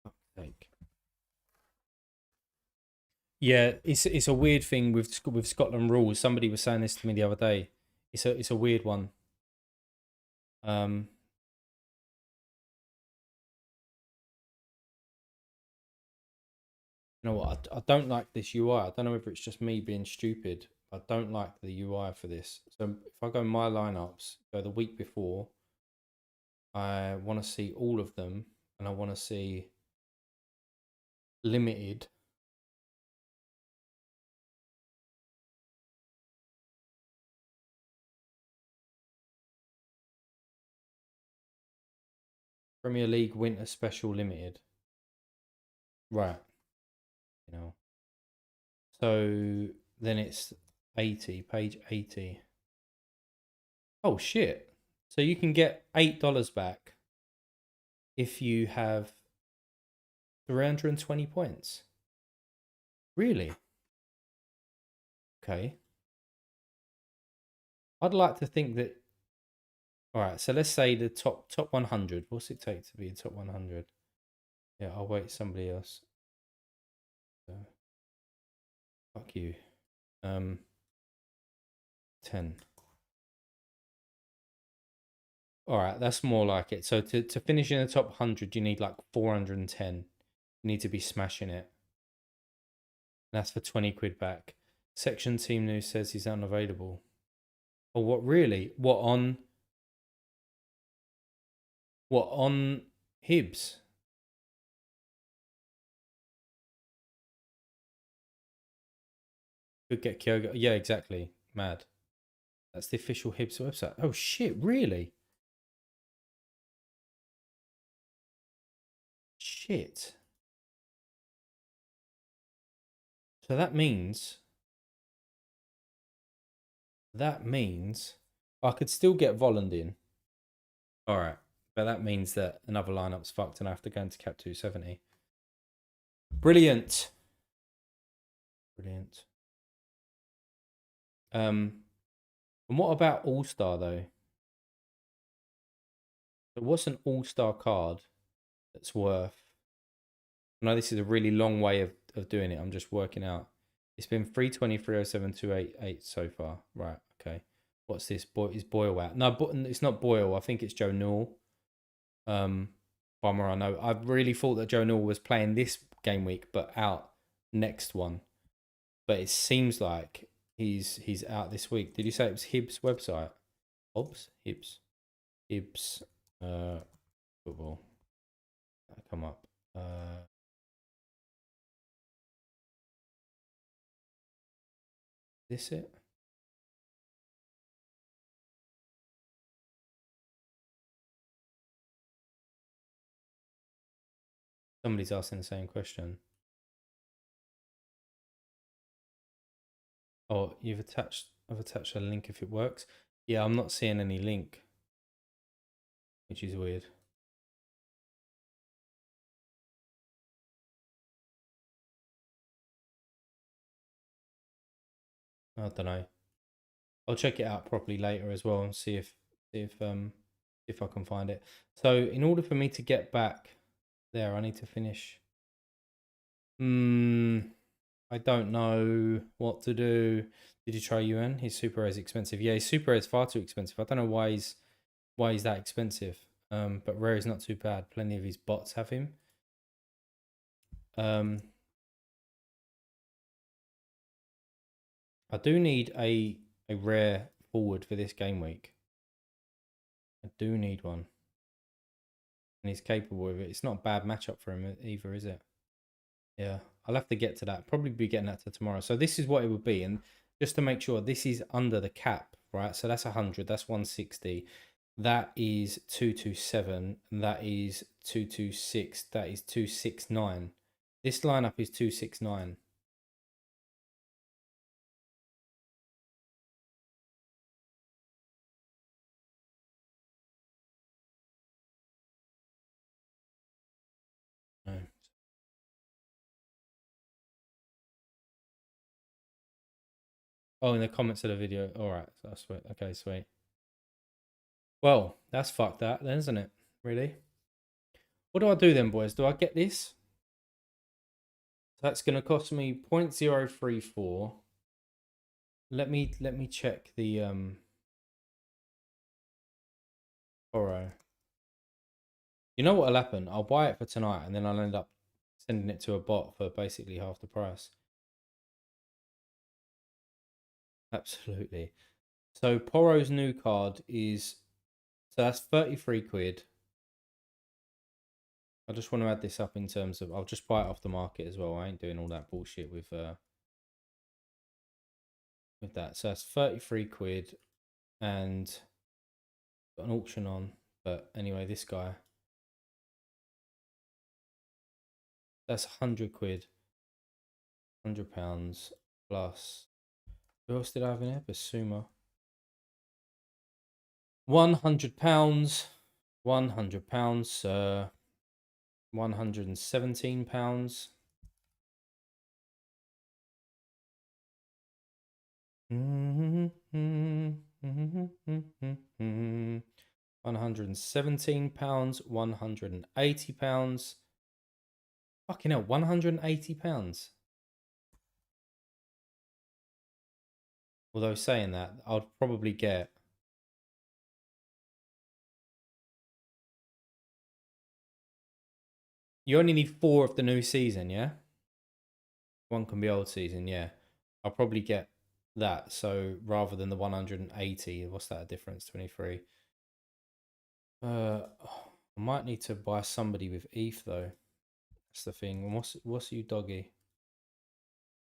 Fuck's sake. Yeah, it's a weird thing with Scotland rules. Somebody was saying this to me the other day. It's a weird one. Um, you know what? I don't like this UI. I don't know whether it's just me being stupid. I don't like the UI for this. So if I go my lineups, go the week before, I want to see all of them, and I want to see limited. Premier League Winter Special Limited. Right. You know. So then it's 80, page 80. Oh shit. So you can get $8 back if you have 320 points. Really? Okay. I'd like to think that. All right, so let's say the top 100. What's it take to be a top 100? Yeah, I'll wait somebody else. So, fuck you. 10. All right, that's more like it. So to finish in the top 100, you need like 410. You need to be smashing it. And that's for 20 quid back. Section Team News says he's unavailable. Oh, what really? What on Hibs? Could get Kyogo. Yeah, exactly. Mad. That's the official Hibs website. Oh shit, really? Shit. So that means I could still get Volland in. All right. But that means that another lineup's fucked and I have to go into cap 270. Brilliant. Brilliant. And what about All-Star though? So what's an All-Star card that's worth? I know this is a really long way of doing it. I'm just working out. It's been 320, 307, 288 so far. Right, okay. What's this? Is Boyle out? No, it's not Boyle. I think it's Joe Newell. Bummer, I know. I really thought that Joe Newell was playing this game week, but out next one. But it seems like he's out this week. Did you say it was Hibs website? Hibs. Football. Come up. This it? Somebody's asking the same question. Oh, I've attached a link if it works. Yeah, I'm not seeing any link, which is weird. I don't know. I'll check it out properly later as well and see if I can find it. So in order for me to get back there, I need to finish. I don't know what to do. Did you try UN? His Super Rare is expensive. Yeah, his Super Rare is far too expensive. I don't know why he's that expensive. But Rare is not too bad. Plenty of his bots have him. I do need a rare forward for this game week. I do need one. And he's capable of it. It's not a bad matchup for him either, is it? Yeah. I'll have to get to that. Probably be getting that to tomorrow. So this is what it would be. And just to make sure, this is under the cap, right? So that's 100. That's 160. That is 227. And that is 226. That is 269. This lineup is 269. No. Oh, in the comments of the video. All right. So that's sweet. Okay, sweet. Well, that's fucked that then, isn't it? Really? What do I do then, boys? Do I get this? That's going to cost me 0.034. Let me check the Oro. You know what'll happen? I'll buy it for tonight and then I'll end up sending it to a bot for basically half the price. Absolutely. So Poro's new card is, so that's 33 quid. I just want to add this up in terms of, I'll just buy it off the market as well. I ain't doing all that bullshit with that. So that's 33 quid and got an auction on. But anyway, this guy, That's 100 quid. £100 plus. Who else did I have in here? Basuma. £100. £100, sir. £117. £117. £180. Fucking hell, £180. Although saying that, I'd probably get. You only need 4 of the new season, yeah? One can be old season, yeah. I'll probably get that. So rather than the 180, what's that difference? 23. I might need to buy somebody with ETH though. That's the thing. What's you doggy?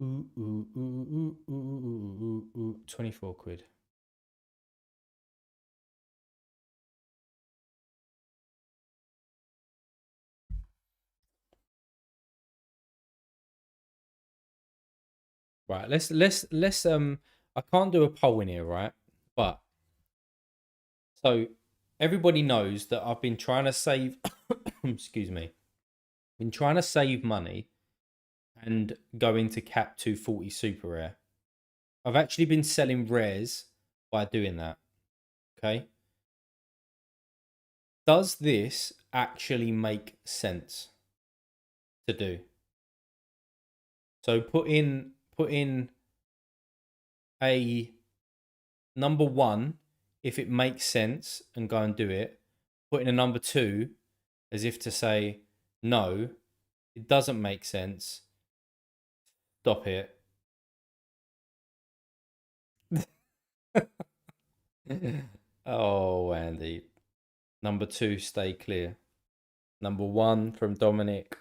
Ooh, ooh, ooh, ooh, ooh, ooh, ooh, ooh. 24 quid. Right, let's I can't do a poll in here, right? But so everybody knows that I've been trying to save excuse me. Been trying to save money and go into cap 240 super rare. I've actually been selling rares by doing that. Okay. Does this actually make sense to do? So put in a number one if it makes sense and go and do it. Put in a number two as if to say no, it doesn't make sense. Stop it. Oh, Andy. Number two, stay clear. Number one from Dominic.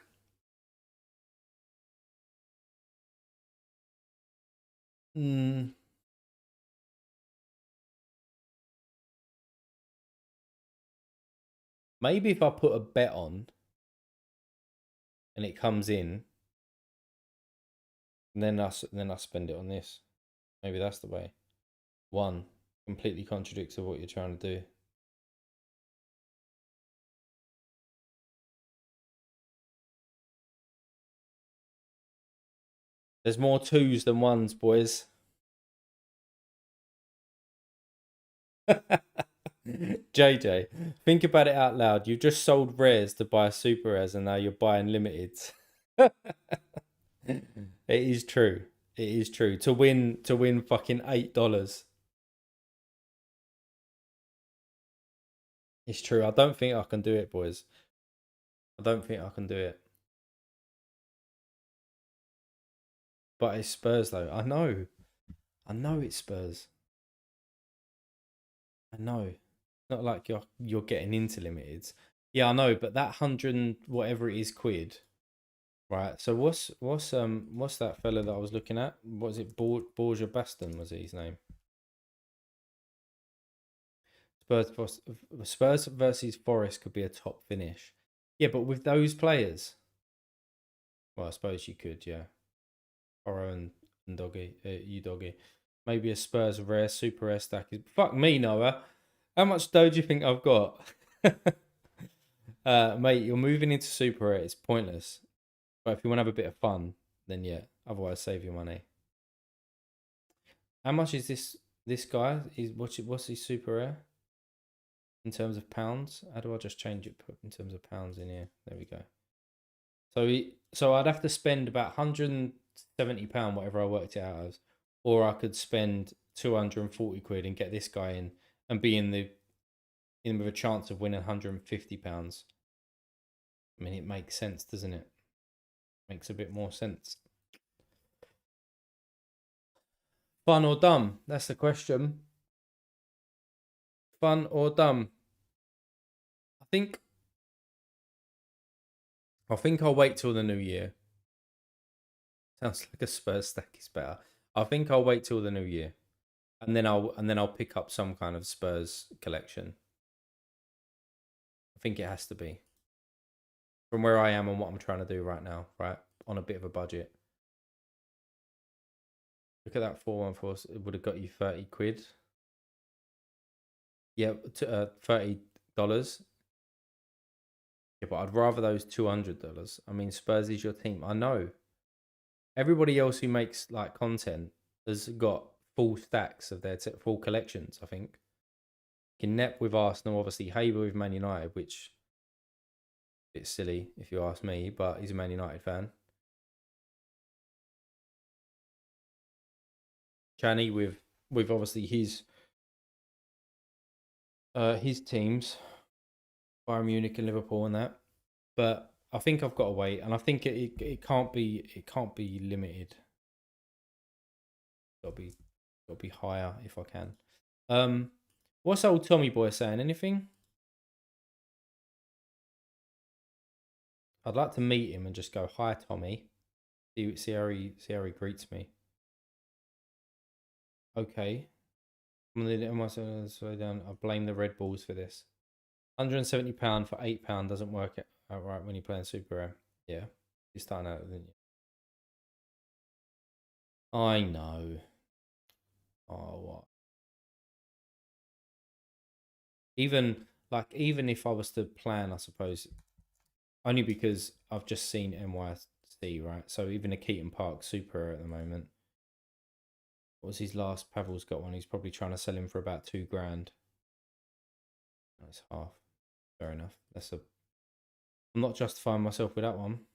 Mm, maybe if I put a bet on and it comes in, and then I spend it on this. Maybe that's the way. One completely contradicts of what you're trying to do. There's more twos than ones, boys. JJ, think about it out loud. You just sold rares to buy super rares, and now you're buying limiteds. It is true. It is true. To win fucking $8. It's true. I don't think I can do it, boys. I don't think I can do it. But it's Spurs though. I know. I know it's Spurs. I know. Not like you're getting into limiteds. Yeah, I know, but that 100 and whatever it is quid. Right. So what's that fella that I was looking at? Was it Borja Baston, was it his name? Spurs versus Forest could be a top finish. Yeah, but with those players, well, I suppose you could, yeah. Oro and Doggy, you Doggy. Maybe a Spurs rare, super rare stack. Fuck me, Noah. How much dough do you think I've got? Mate, you're moving into super rare. It's pointless. But if you want to have a bit of fun, then yeah. Otherwise, save your money. How much is this guy? What's his super rare in terms of pounds? How do I just change it in terms of pounds in here? There we go. So I'd have to spend about £170, whatever I worked it out as, or I could spend 240 quid and get this guy in and be in with a chance of winning £150. I mean, it makes sense, doesn't it? Makes a bit more sense. Fun or dumb? That's the question. Fun or dumb? I think I'll wait till the new year. Sounds like a Spurs stack is better. I think I'll wait till the new year, and then I'll pick up some kind of Spurs collection. I think it has to be. from where I am and what I'm trying to do right now, right? On a bit of a budget. Look at that 414. It would have got you 30 quid. Yeah, $30. Yeah, but I'd rather those $200. I mean, Spurs is your team. I know. Everybody else who makes like content has got full stacks of their full collections, I think. Net with Arsenal, obviously Haber with Man United, which is a bit silly if you ask me, but he's a Man United fan. Channy with obviously his teams, Bayern Munich and Liverpool and that. But I think I've got to wait, and I think it can't be limited. Got to be higher if I can. What's old Tommy boy saying? Anything? I'd like to meet him and just go, "Hi, Tommy." See how he greets me. Okay. I'm gonna slow down. I blame the Red Bulls for this. £170 for £8 doesn't work out right when you're playing Super Rare. Yeah, you're starting out, didn't you? I know. Oh, what? Even if I was to plan, I suppose only because I've just seen NYC, right? So even a Keaton Park Super Rare at the moment. What was his last? Pavel's got one. He's probably trying to sell him for about 2 grand. That's half. Fair enough. I'm not justifying myself with that one.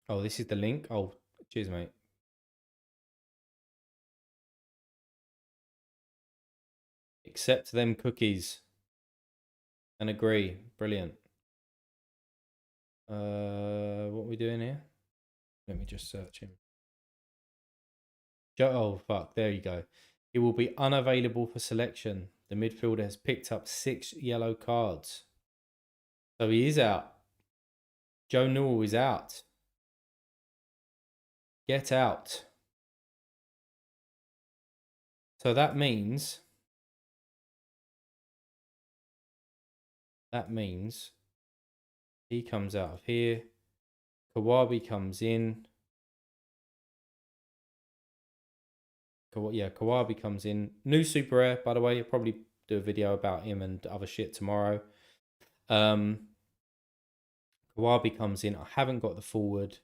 Oh, this is the link. Oh, cheers, mate. Accept them cookies and agree. Brilliant. What are we doing here? Let me just search him. Oh, fuck. There you go. He will be unavailable for selection. The midfielder has picked up 6 yellow cards. So he is out. Joe Newell is out. Get out. So that means he comes out of here. Kawabi comes in. Kawabi comes in. New Super Rare, by the way. I'll probably do a video about him and other shit tomorrow. Kawabi comes in. I haven't got the forward,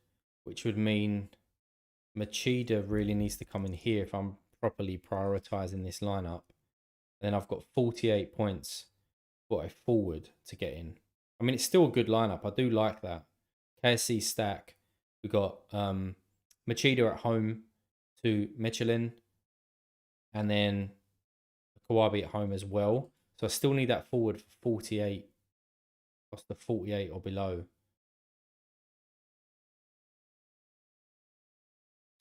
which would mean Machida really needs to come in here if I'm properly prioritizing this lineup. Then I've got 48 points for a forward to get in. I mean, it's still a good lineup. I do like that. KSC stack. We got Machida at home to Michelin, and then Kawabi at home as well. So I still need that forward for 48. What's the 48 or below?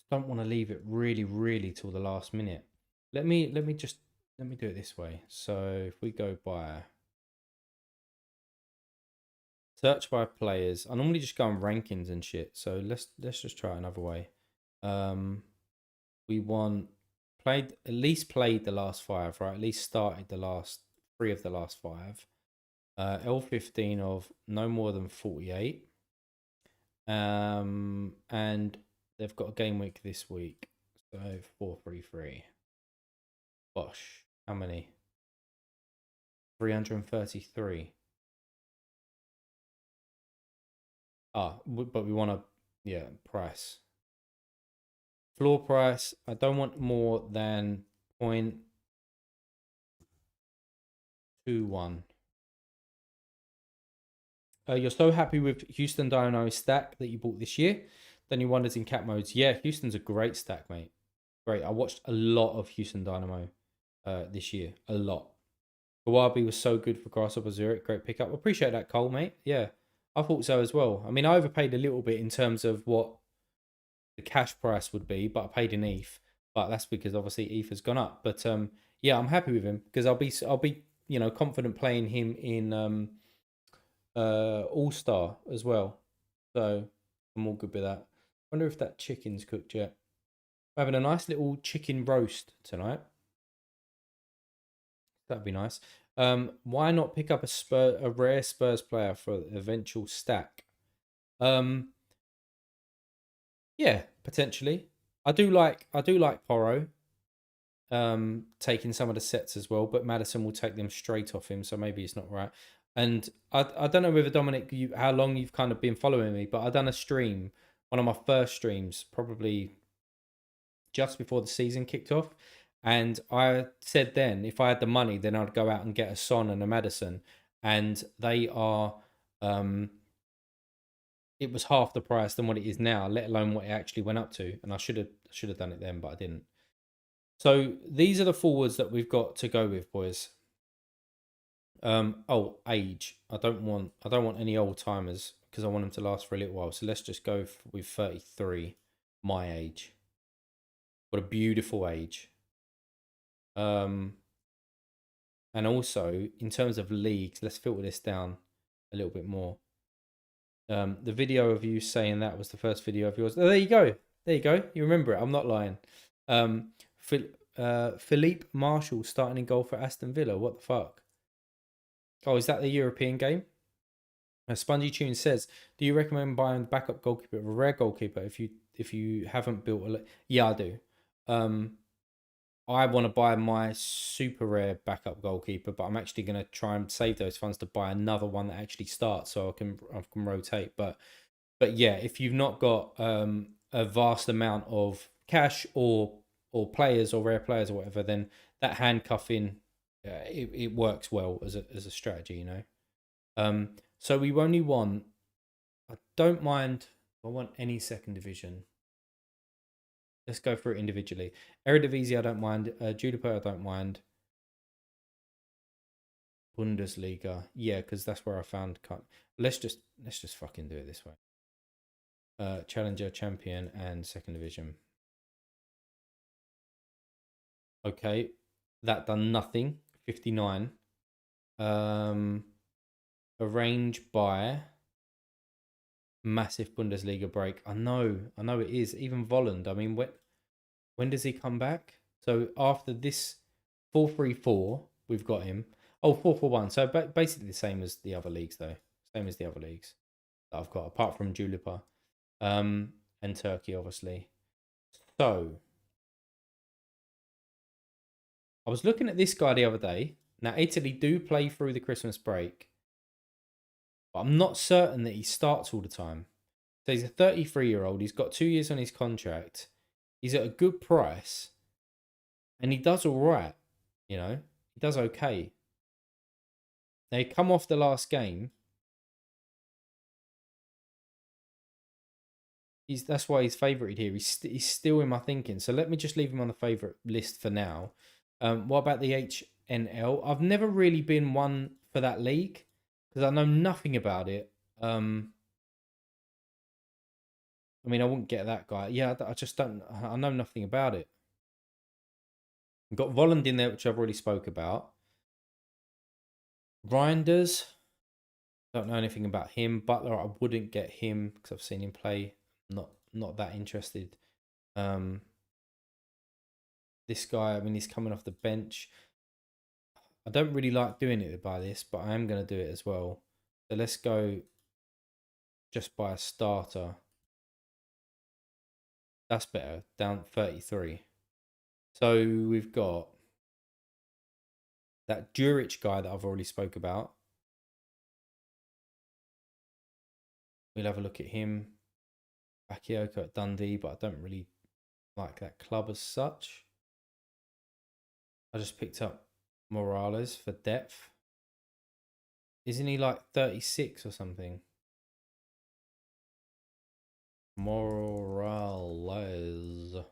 Don't want to leave it really till the last minute. Let me do it this way. So if we go by search by players, I normally just go on rankings and shit. So let's just try another way. We want played the last 5, right? At least started the last 3 of the last 5. L15 of no more than 48. And they've got a game week this week. So 433. Bosh. How many? 333. But we want to, price. Floor price. I don't want more than 0.21. You're so happy with Houston Dynamo stack that you bought this year. Then you wondered in cat modes. Yeah, Houston's a great stack, mate. Great. I watched a lot of Houston Dynamo this year. A lot. Kawabi was so good for Grasshopper Zurich. Great pickup. Appreciate that, Cole, mate. Yeah, I thought so as well. I mean, I overpaid a little bit in terms of what the cash price would be, but I paid in ETH. But that's because obviously ETH has gone up. But yeah, I'm happy with him because I'll be confident playing him in All Star as well. So I'm all good with that. Wonder if that chicken's cooked yet. We're having a nice little chicken roast tonight. That'd be nice. Why not pick up a rare Spurs player for the eventual stack? Um, yeah, potentially. I do like Porro. Taking some of the sets as well, but Madison will take them straight off him, so maybe it's not right. And I don't know whether Dominic, how long you've kind of been following me, but I done a stream, one of my first streams, probably just before the season kicked off, and I said then if I had the money, then I'd go out and get a Son and a Madison, and they are, it was half the price than what it is now, let alone what it actually went up to, and I should have done it then, but I didn't. So these are the forwards that we've got to go with, boys. Oh, age. I don't want any old timers because I want them to last for a little while. So let's just go with 33, my age. What a beautiful age. Um, and also in terms of leagues, let's filter this down a little bit more. The video of you saying that was the first video of yours. Oh, there you go. There you go. You remember it. I'm not lying. Philippe Marshall starting in goal for Aston Villa. What the fuck? Oh, is that the European game? Spongy Tune says, "Do you recommend buying the backup goalkeeper of a rare goalkeeper if you haven't built a?" Yeah, I do. Um, I want to buy my super rare backup goalkeeper, but I'm actually going to try and save those funds to buy another one that actually starts, so I can rotate. But yeah, if you've not got a vast amount of cash or players or rare players or whatever, then that handcuffing it works well as a strategy, you know. So we only want. I don't mind. I want any second division. Let's go through it individually. Eredivisie, I don't mind. Juniper, I don't mind. Bundesliga, yeah, because that's where I found. Let's just fucking do it this way. Challenger, champion, and second division. Okay, that done nothing. 59. Um, arrange by massive Bundesliga break. I know it is. Even Volland. I mean, when does he come back? So after this 4-3-4, we've got him. Oh, 4-4-1. So basically the same as the other leagues, though. Same as the other leagues that I've got, apart from Julipa, and Turkey, obviously. So I was looking at this guy the other day. Now Italy do play through the Christmas break, but I'm not certain that he starts all the time. So he's a 33-year-old. He's got 2 years on his contract. He's at a good price, and he does all right. You know, he does okay. They come off the last game. That's why he's favoured here. He's still in my thinking. So let me just leave him on the favourite list for now. What about the HNL? I've never really been one for that league because I know nothing about it. I mean, I wouldn't get that guy. Yeah, I just don't. I know nothing about it. I've got Volland in there, which I've already spoke about. Reinders, don't know anything about him. Butler, I wouldn't get him because I've seen him play. Not that interested. Um, this guy, I mean, he's coming off the bench. I don't really like doing it by this, but I am going to do it as well. So let's go just by a starter. That's better. Down 33. So we've got that Juric guy that I've already spoke about. We'll have a look at him. Bakayoko at Dundee, but I don't really like that club as such. I just picked up Morales for depth. Isn't he like 36 or something? Morales.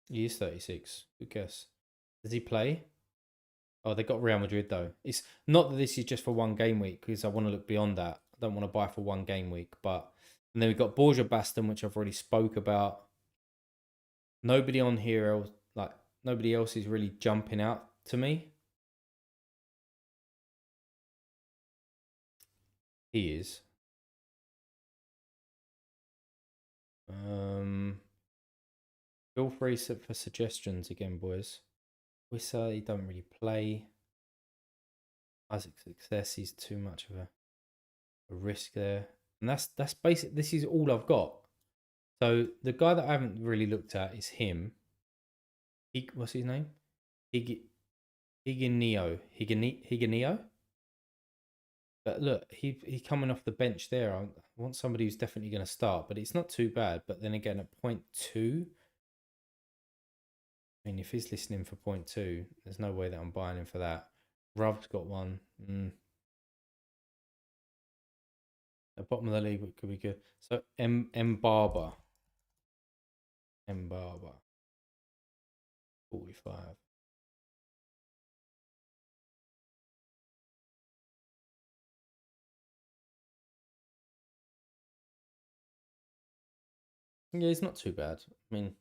He is 36. Good guess. Does he play? Oh, they got Real Madrid though. It's not that this is just for one game week because I want to look beyond that. I don't want to buy for one game week, but and then we've got Borja Baston, which I've already spoke about. Nobody on here else, like nobody else is really jumping out to me. He is. Um, feel free for suggestions again, boys. Wissa, he don't really play. Isaac Success, he's too much of a risk there. And that's basic. This is all I've got. So the guy that I haven't really looked at is him. What's his name? Higinio. But look, he coming off the bench there. I want somebody who's definitely going to start, but it's not too bad. But then again, at 0.2, I mean, if he's listening for 0.2, there's no way that I'm buying him for that. Rov's got one. At bottom of the league, it could be good. So M Barber. 45. Yeah, it's not too bad. I mean,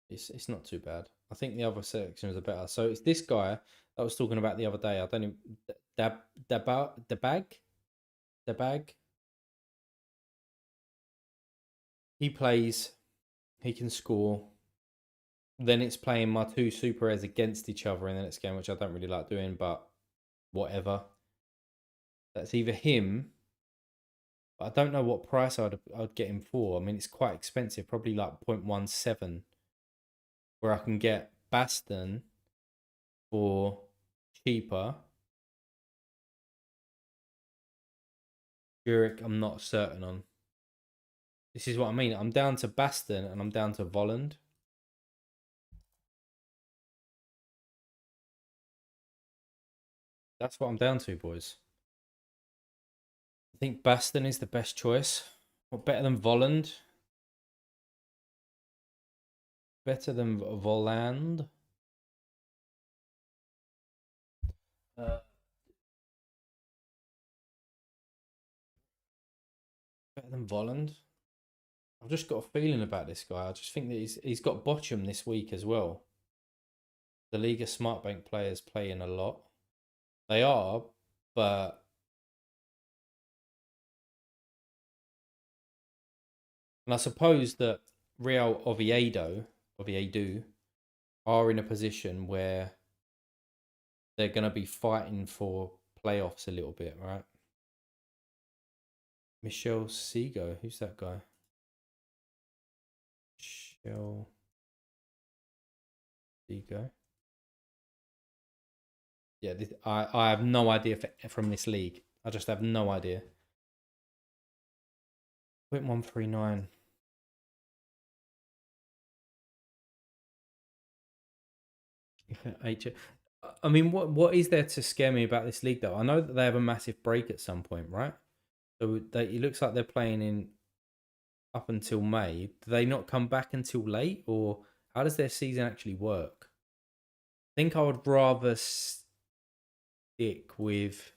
it's not too bad. I think the other sections are better. So it's this guy that I was talking about the other day. I don't even the bag. He plays. He can score. Then it's playing my two super airs against each other in the next game, which I don't really like doing, but whatever. That's either him. I don't know what price I'd get him for. I mean, it's quite expensive, probably like 0.17, where I can get Baston for cheaper. Zurich, I'm not certain on. This is what I mean. I'm down to Baston and I'm down to Volland. That's what I'm down to, boys. I think Baston is the best choice. What, better than Volland? Better than Volland? Uh, Better than Volland? I've just got a feeling about this guy. I just think that he's got Bochum this week as well. The Liga Smartbank players playing a lot. They are, but and I suppose that Real Oviedo are in a position where they're going to be fighting for playoffs a little bit, right? Michel Sego, who's that guy? Michel Sego. Yeah, I have no idea from this league. I just have no idea. 0.139. I mean, what is there to scare me about this league though? I know that they have a massive break at some point, right? So it looks like they're playing in up until May. Do they not come back until late, or how does their season actually work? I think I would rather stick with.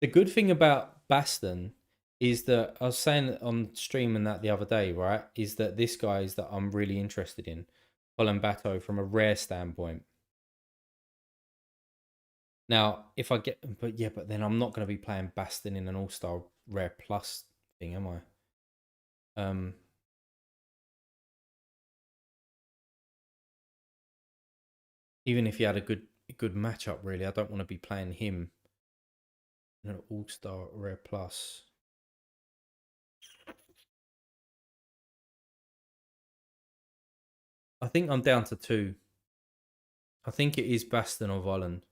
The good thing about Baston is that I was saying on stream and that the other day, right? Is that this guy is that I'm really interested in, Colin Bato, from a rare standpoint. Now, if I get, but then I'm not going to be playing Baston in an All Star Rare Plus thing, am I? Even if he had a good matchup, really, I don't want to be playing him in an All Star Rare Plus. I think I'm down to two. I think it is Baston or Volland.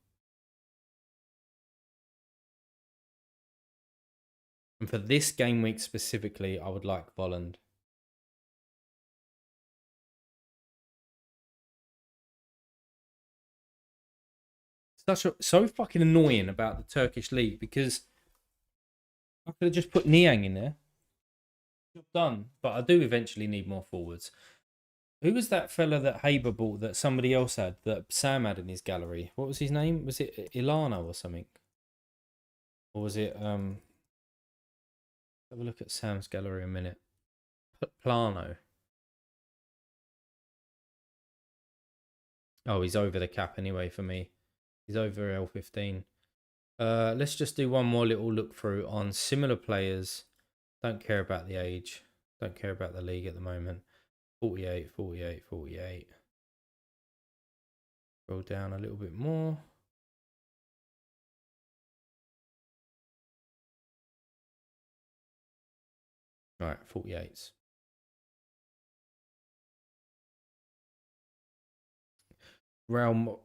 And for this game week specifically, I would like Volland. So fucking annoying about the Turkish league because I could have just put Niang in there. Job done. But I do eventually need more forwards. Who was that fella that Haber bought that somebody else had, that Sam had in his gallery? What was his name? Was it Ilana or something? Or was it have a look at Sam's gallery a minute. Plano. Oh, he's over the cap anyway for me. He's over L15. Let's just do one more little look through on similar players. Don't care about the age. Don't care about the league at the moment. 48, 48, 48. Roll down a little bit more. All right, 48s.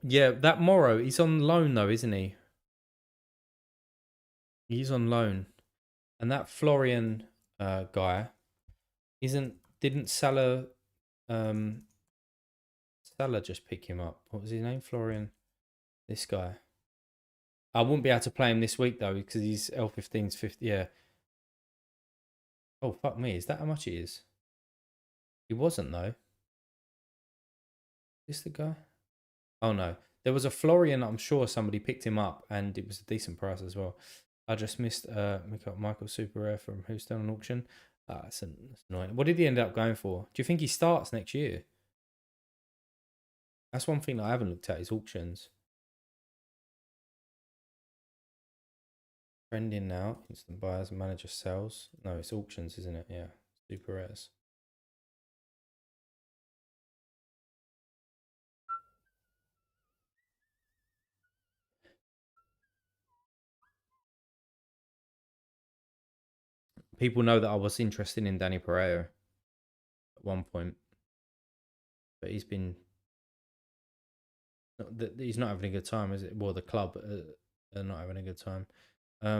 Yeah, that Morrow, he's on loan though, isn't he? He's on loan. And that Florian guy isn't didn't um Salah just pick him up? What was his name? Florian. This guy. I wouldn't be able to play him this week though because he's L15's 50. Yeah. Oh fuck me! Is that how much it is? He wasn't though. Is this the guy? Oh no, there was a Florian. I'm sure somebody picked him up, and it was a decent price as well. I just missed Michael Super Rare from who's still on auction. That's annoying. What did he end up going for? Do you think he starts next year? That's one thing that I haven't looked at is auctions. Trending now. Instant buyers, manager sells. No, it's auctions, isn't it? Yeah, super rares. People know that I was interested in Danny Pereira at one point, but he's not having a good time, is it? Well, the club are not having a good time. Yeah,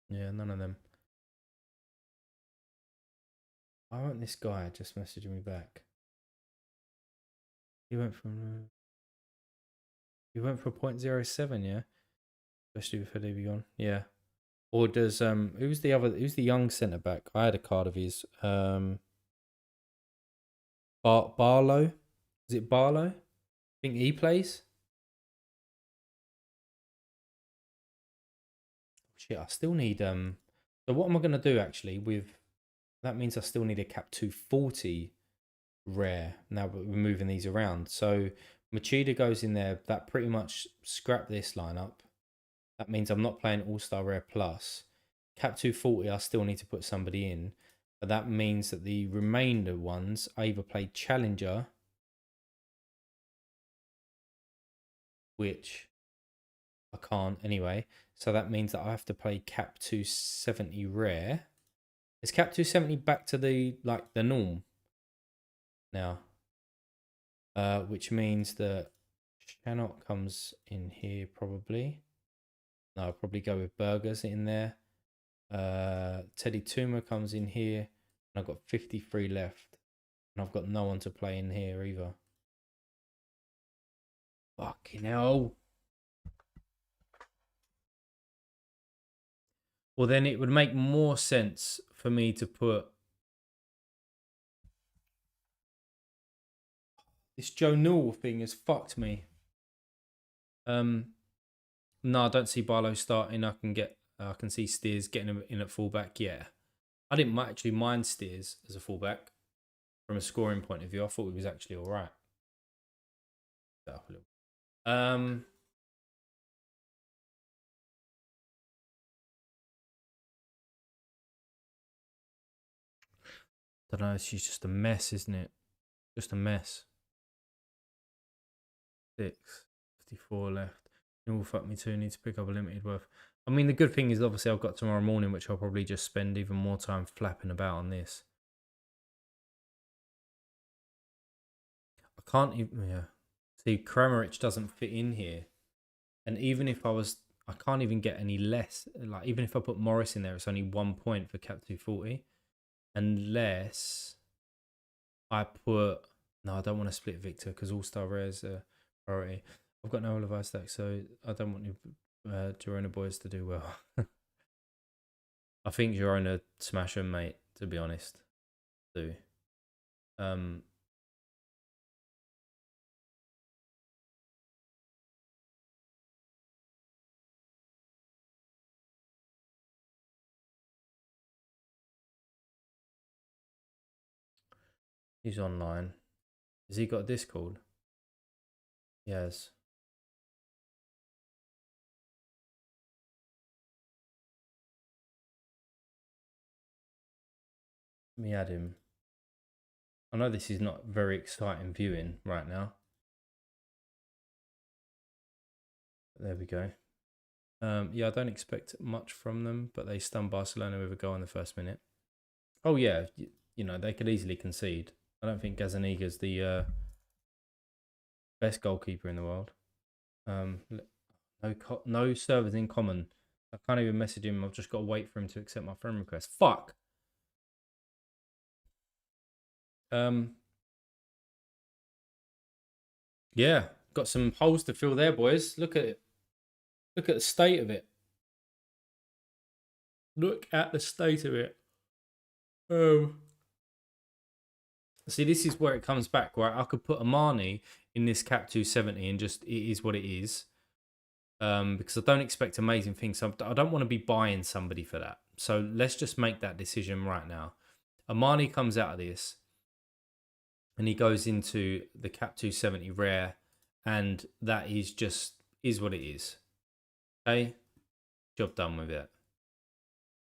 none of them. I want this guy just messaging me back. He went from he went for 0.07, yeah. Especially with Hadibi gone. Yeah. Or does who's the young centre back? I had a card of his. Barlow. Is it Barlow? I think he plays. Shit, I still need so what am I gonna do actually with that means I still need a cap 240 rare now, but we're moving these around. So Machida goes in there. That pretty much scrap this lineup. That means I'm not playing All Star Rare Plus. Cap 240, I still need to put somebody in. But that means that the remainder ones, I either play Challenger, which I can't anyway. So that means that I have to play Cap 270 Rare. Is Cap 270 back to the norm now? Which means that Shannon comes in here probably. No, I'll probably go with Burgers in there. Teddy Tuma comes in here. And I've got 53 left. And I've got no one to play in here either. Fucking hell. Well, then it would make more sense for me to put this Joe Newell thing has fucked me. No, I don't see Barlow starting. I can see Steers getting him in at fullback. Yeah, I didn't actually mind Steers as a fullback from a scoring point of view. I thought he was actually all right. Um, don't know. She's just a mess, isn't it? Just a mess. 6:54 left. It will fuck me too. Need to pick up a limited worth. I mean, the good thing is obviously I've got tomorrow morning, which I'll probably just spend even more time flapping about on this. I can't even. Yeah. See, Kramaric doesn't fit in here. And even if I can't even get any less. Like, even if I put Morris in there, it's only 1 point for Cap 240. Unless I put. No, I don't want to split Victor because All Star Rares are priority. I've got no Levi stack, so I don't want Girona boys to do well. I think Girona smash them, mate, to be honest. Do. Um, he's online. Has he got a Discord? Yes. Let me add him. I know this is not very exciting viewing right now. There we go. Yeah, I don't expect much from them, but they stunned Barcelona with a goal in the first minute. Oh yeah, you know, they could easily concede. I don't think Gazaniga's the best goalkeeper in the world. No servers in common. I can't even message him. I've just got to wait for him to accept my friend request. Fuck. Yeah, got some holes to fill there, boys. Look at it. Look at the state of it. Look at the state of it. See, this is where it comes back, right? I could put Amani in this cap 270 and just it is what it is. Because I don't expect amazing things. I don't want to be buying somebody for that. So let's just make that decision right now. Amani comes out of this and he goes into the cap 270 rare, and that is what it is. Okay, job done with it.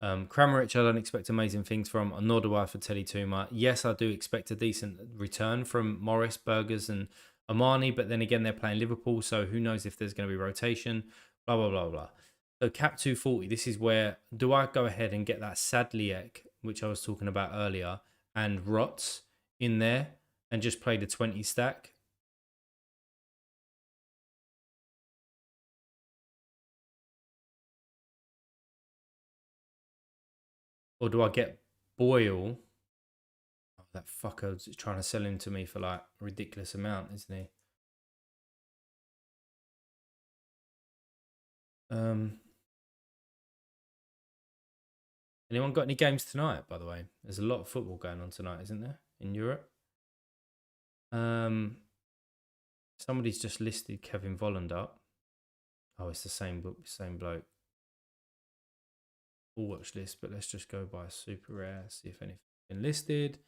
Kramaric, I don't expect amazing things from, nor do I for Teddy Tuma. Yes, I do expect a decent return from Morris, Burgers, and Amani, but then again, they're playing Liverpool, so who knows if there's going to be rotation, blah, blah, blah, blah. So cap 240, this is where, do I go ahead and get that Sadliek, which I was talking about earlier, and Rots in there, and just play the 20 stack? Or do I get Boyle? Oh, that fucker's trying to sell him to me for like a ridiculous amount, isn't he? Anyone got any games tonight, by the way? There's a lot of football going on tonight, isn't there, in Europe? Somebody's just listed Kevin Volland up. Oh, it's the same bloke. Full watch list, but let's just go by super rare, see if anything's been listed.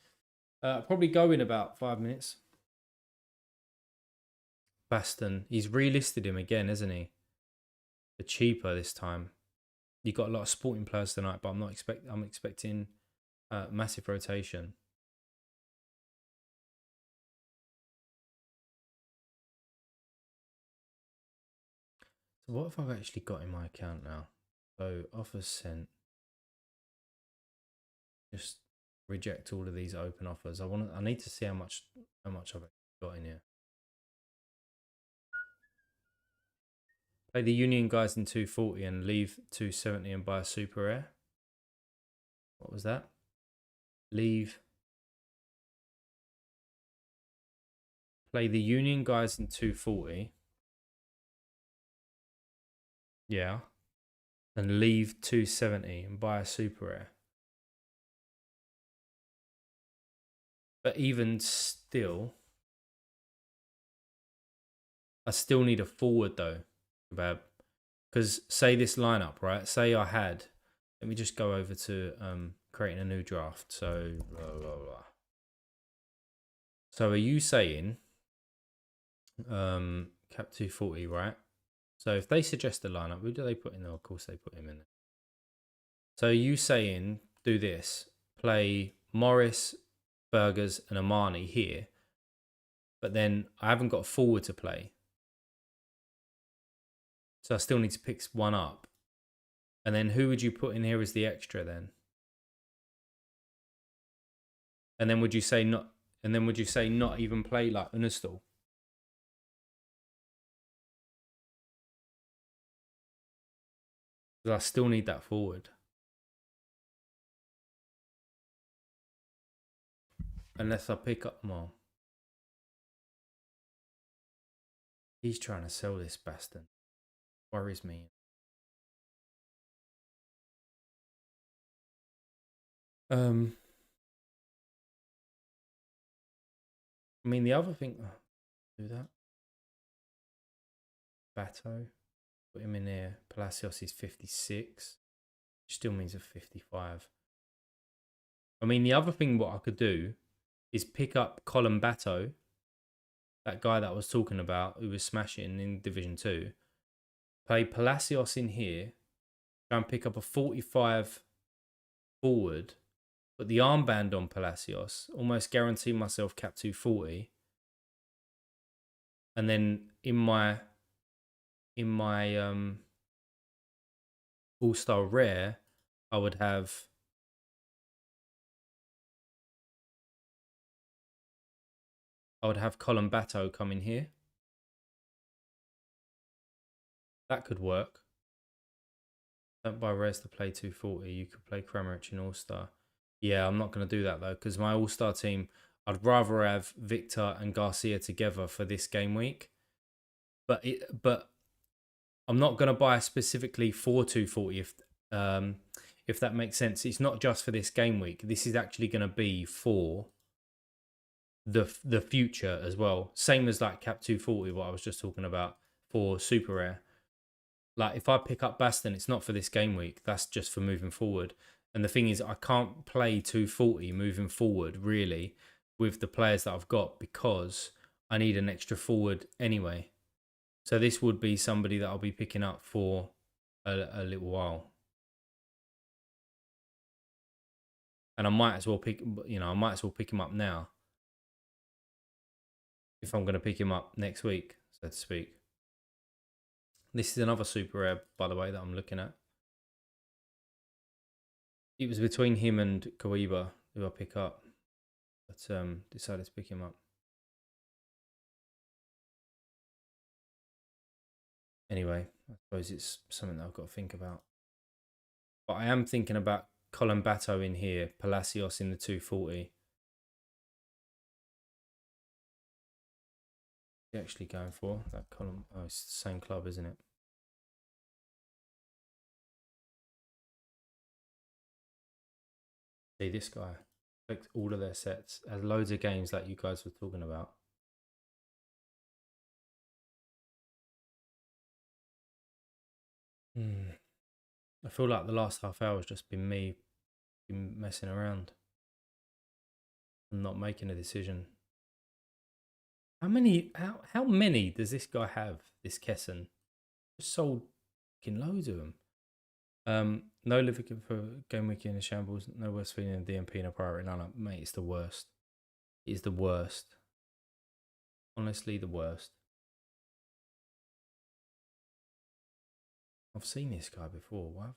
Probably go in about 5 minutes. Baston, he's relisted him again, isn't he? For cheaper this time. You got a lot of sporting players tonight, but I'm expecting massive rotation. So what have I actually got in my account now? So offers sent. Just reject all of these open offers. I need to see how much I've got in here. Play the Union guys in 240 and leave 270 and buy a super rare. What was that? Leave. Play the Union guys in 240. Yeah. And leave 270 and buy a super rare. But even still, I still need a forward though, because say this lineup, right? Say I had, let me just go over to creating a new draft. So blah, blah, blah. So are you saying cap 240, right? So if they suggest a lineup, who do they put in there? Of course they put him in there. So are you saying do this, play Morris, Burgers, and Amani here, but then I haven't got a forward to play. So I still need to pick one up. And then who would you put in here as the extra then? And then would you say not? And then would you say not even play like Unistol? Because I still need that forward. Unless I pick up more. He's trying to sell this bastard. Worries me. I mean, the other thing, do that. Bato, put him in here. Palacios is 56. Still means a 55. I mean, the other thing what I could do is pick up Colin Bato that guy that I was talking about who was smashing in Division 2, play Palacios in here, try and pick up a 45 forward, put the armband on Palacios, almost guarantee myself cap 240, and then in my all-star rare, I would have Colin Batto come in here. That could work. Don't buy rares to play 240. You could play Kramaric in all-star. Yeah, I'm not going to do that though, because my all-star team, I'd rather have Victor and Garcia together for this game week. But I'm not going to buy specifically for 240 if that makes sense. It's not just for this game week. This is actually going to be for the future as well. Same as like cap 240, what I was just talking about for super rare. Like if I pick up Baston, it's not for this game week. That's just for moving forward. And the thing is, I can't play 240 moving forward really with the players that I've got because I need an extra forward anyway. So this would be somebody that I'll be picking up for a little while. And I might as well pick him up now if I'm going to pick him up next week, so to speak. This is another super rare, by the way, that I'm looking at. It was between him and Kawhiba who I pick up, but decided to pick him up. Anyway, I suppose it's something that I've got to think about. But I am thinking about Colin Batto in here, Palacios in the 240. Actually going for that column. Oh, it's the same club, isn't it? See, this guy collects all of their sets, has loads of games like you guys were talking about. I feel like the last half hour has just been me messing around and not making a decision. How many does this guy have? This Kesson just sold fucking loads of them. No living for game week in a shambles. No worse feeling than DMP in a priority lineup, mate. It's the worst. It's the worst. Honestly, the worst. I've seen this guy before. What?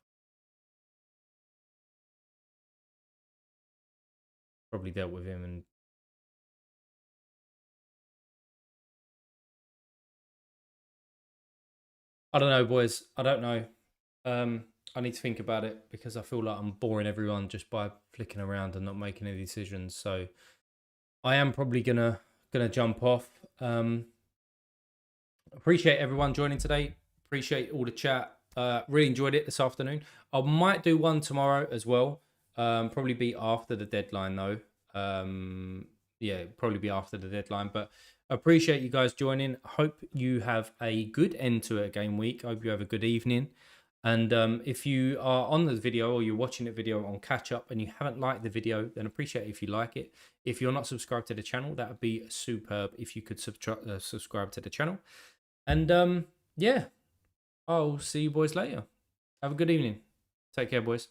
Probably dealt with him and. I don't know, boys. I don't know. I need to think about it because I feel like I'm boring everyone just by flicking around and not making any decisions. So I am probably gonna jump off. Appreciate everyone joining today. Appreciate all the chat. Really enjoyed it this afternoon. I might do one tomorrow as well. Probably be after the deadline though. Yeah, probably be after the deadline. But appreciate you guys joining. Hope you have a good end to a game week. Hope you have a good evening. And if you are on the video or you're watching the video on catch up and you haven't liked the video, then appreciate it if you like it. If you're not subscribed to the channel, that would be superb if you could subscribe to the channel. And yeah, I'll see you boys later. Have a good evening. Take care, boys.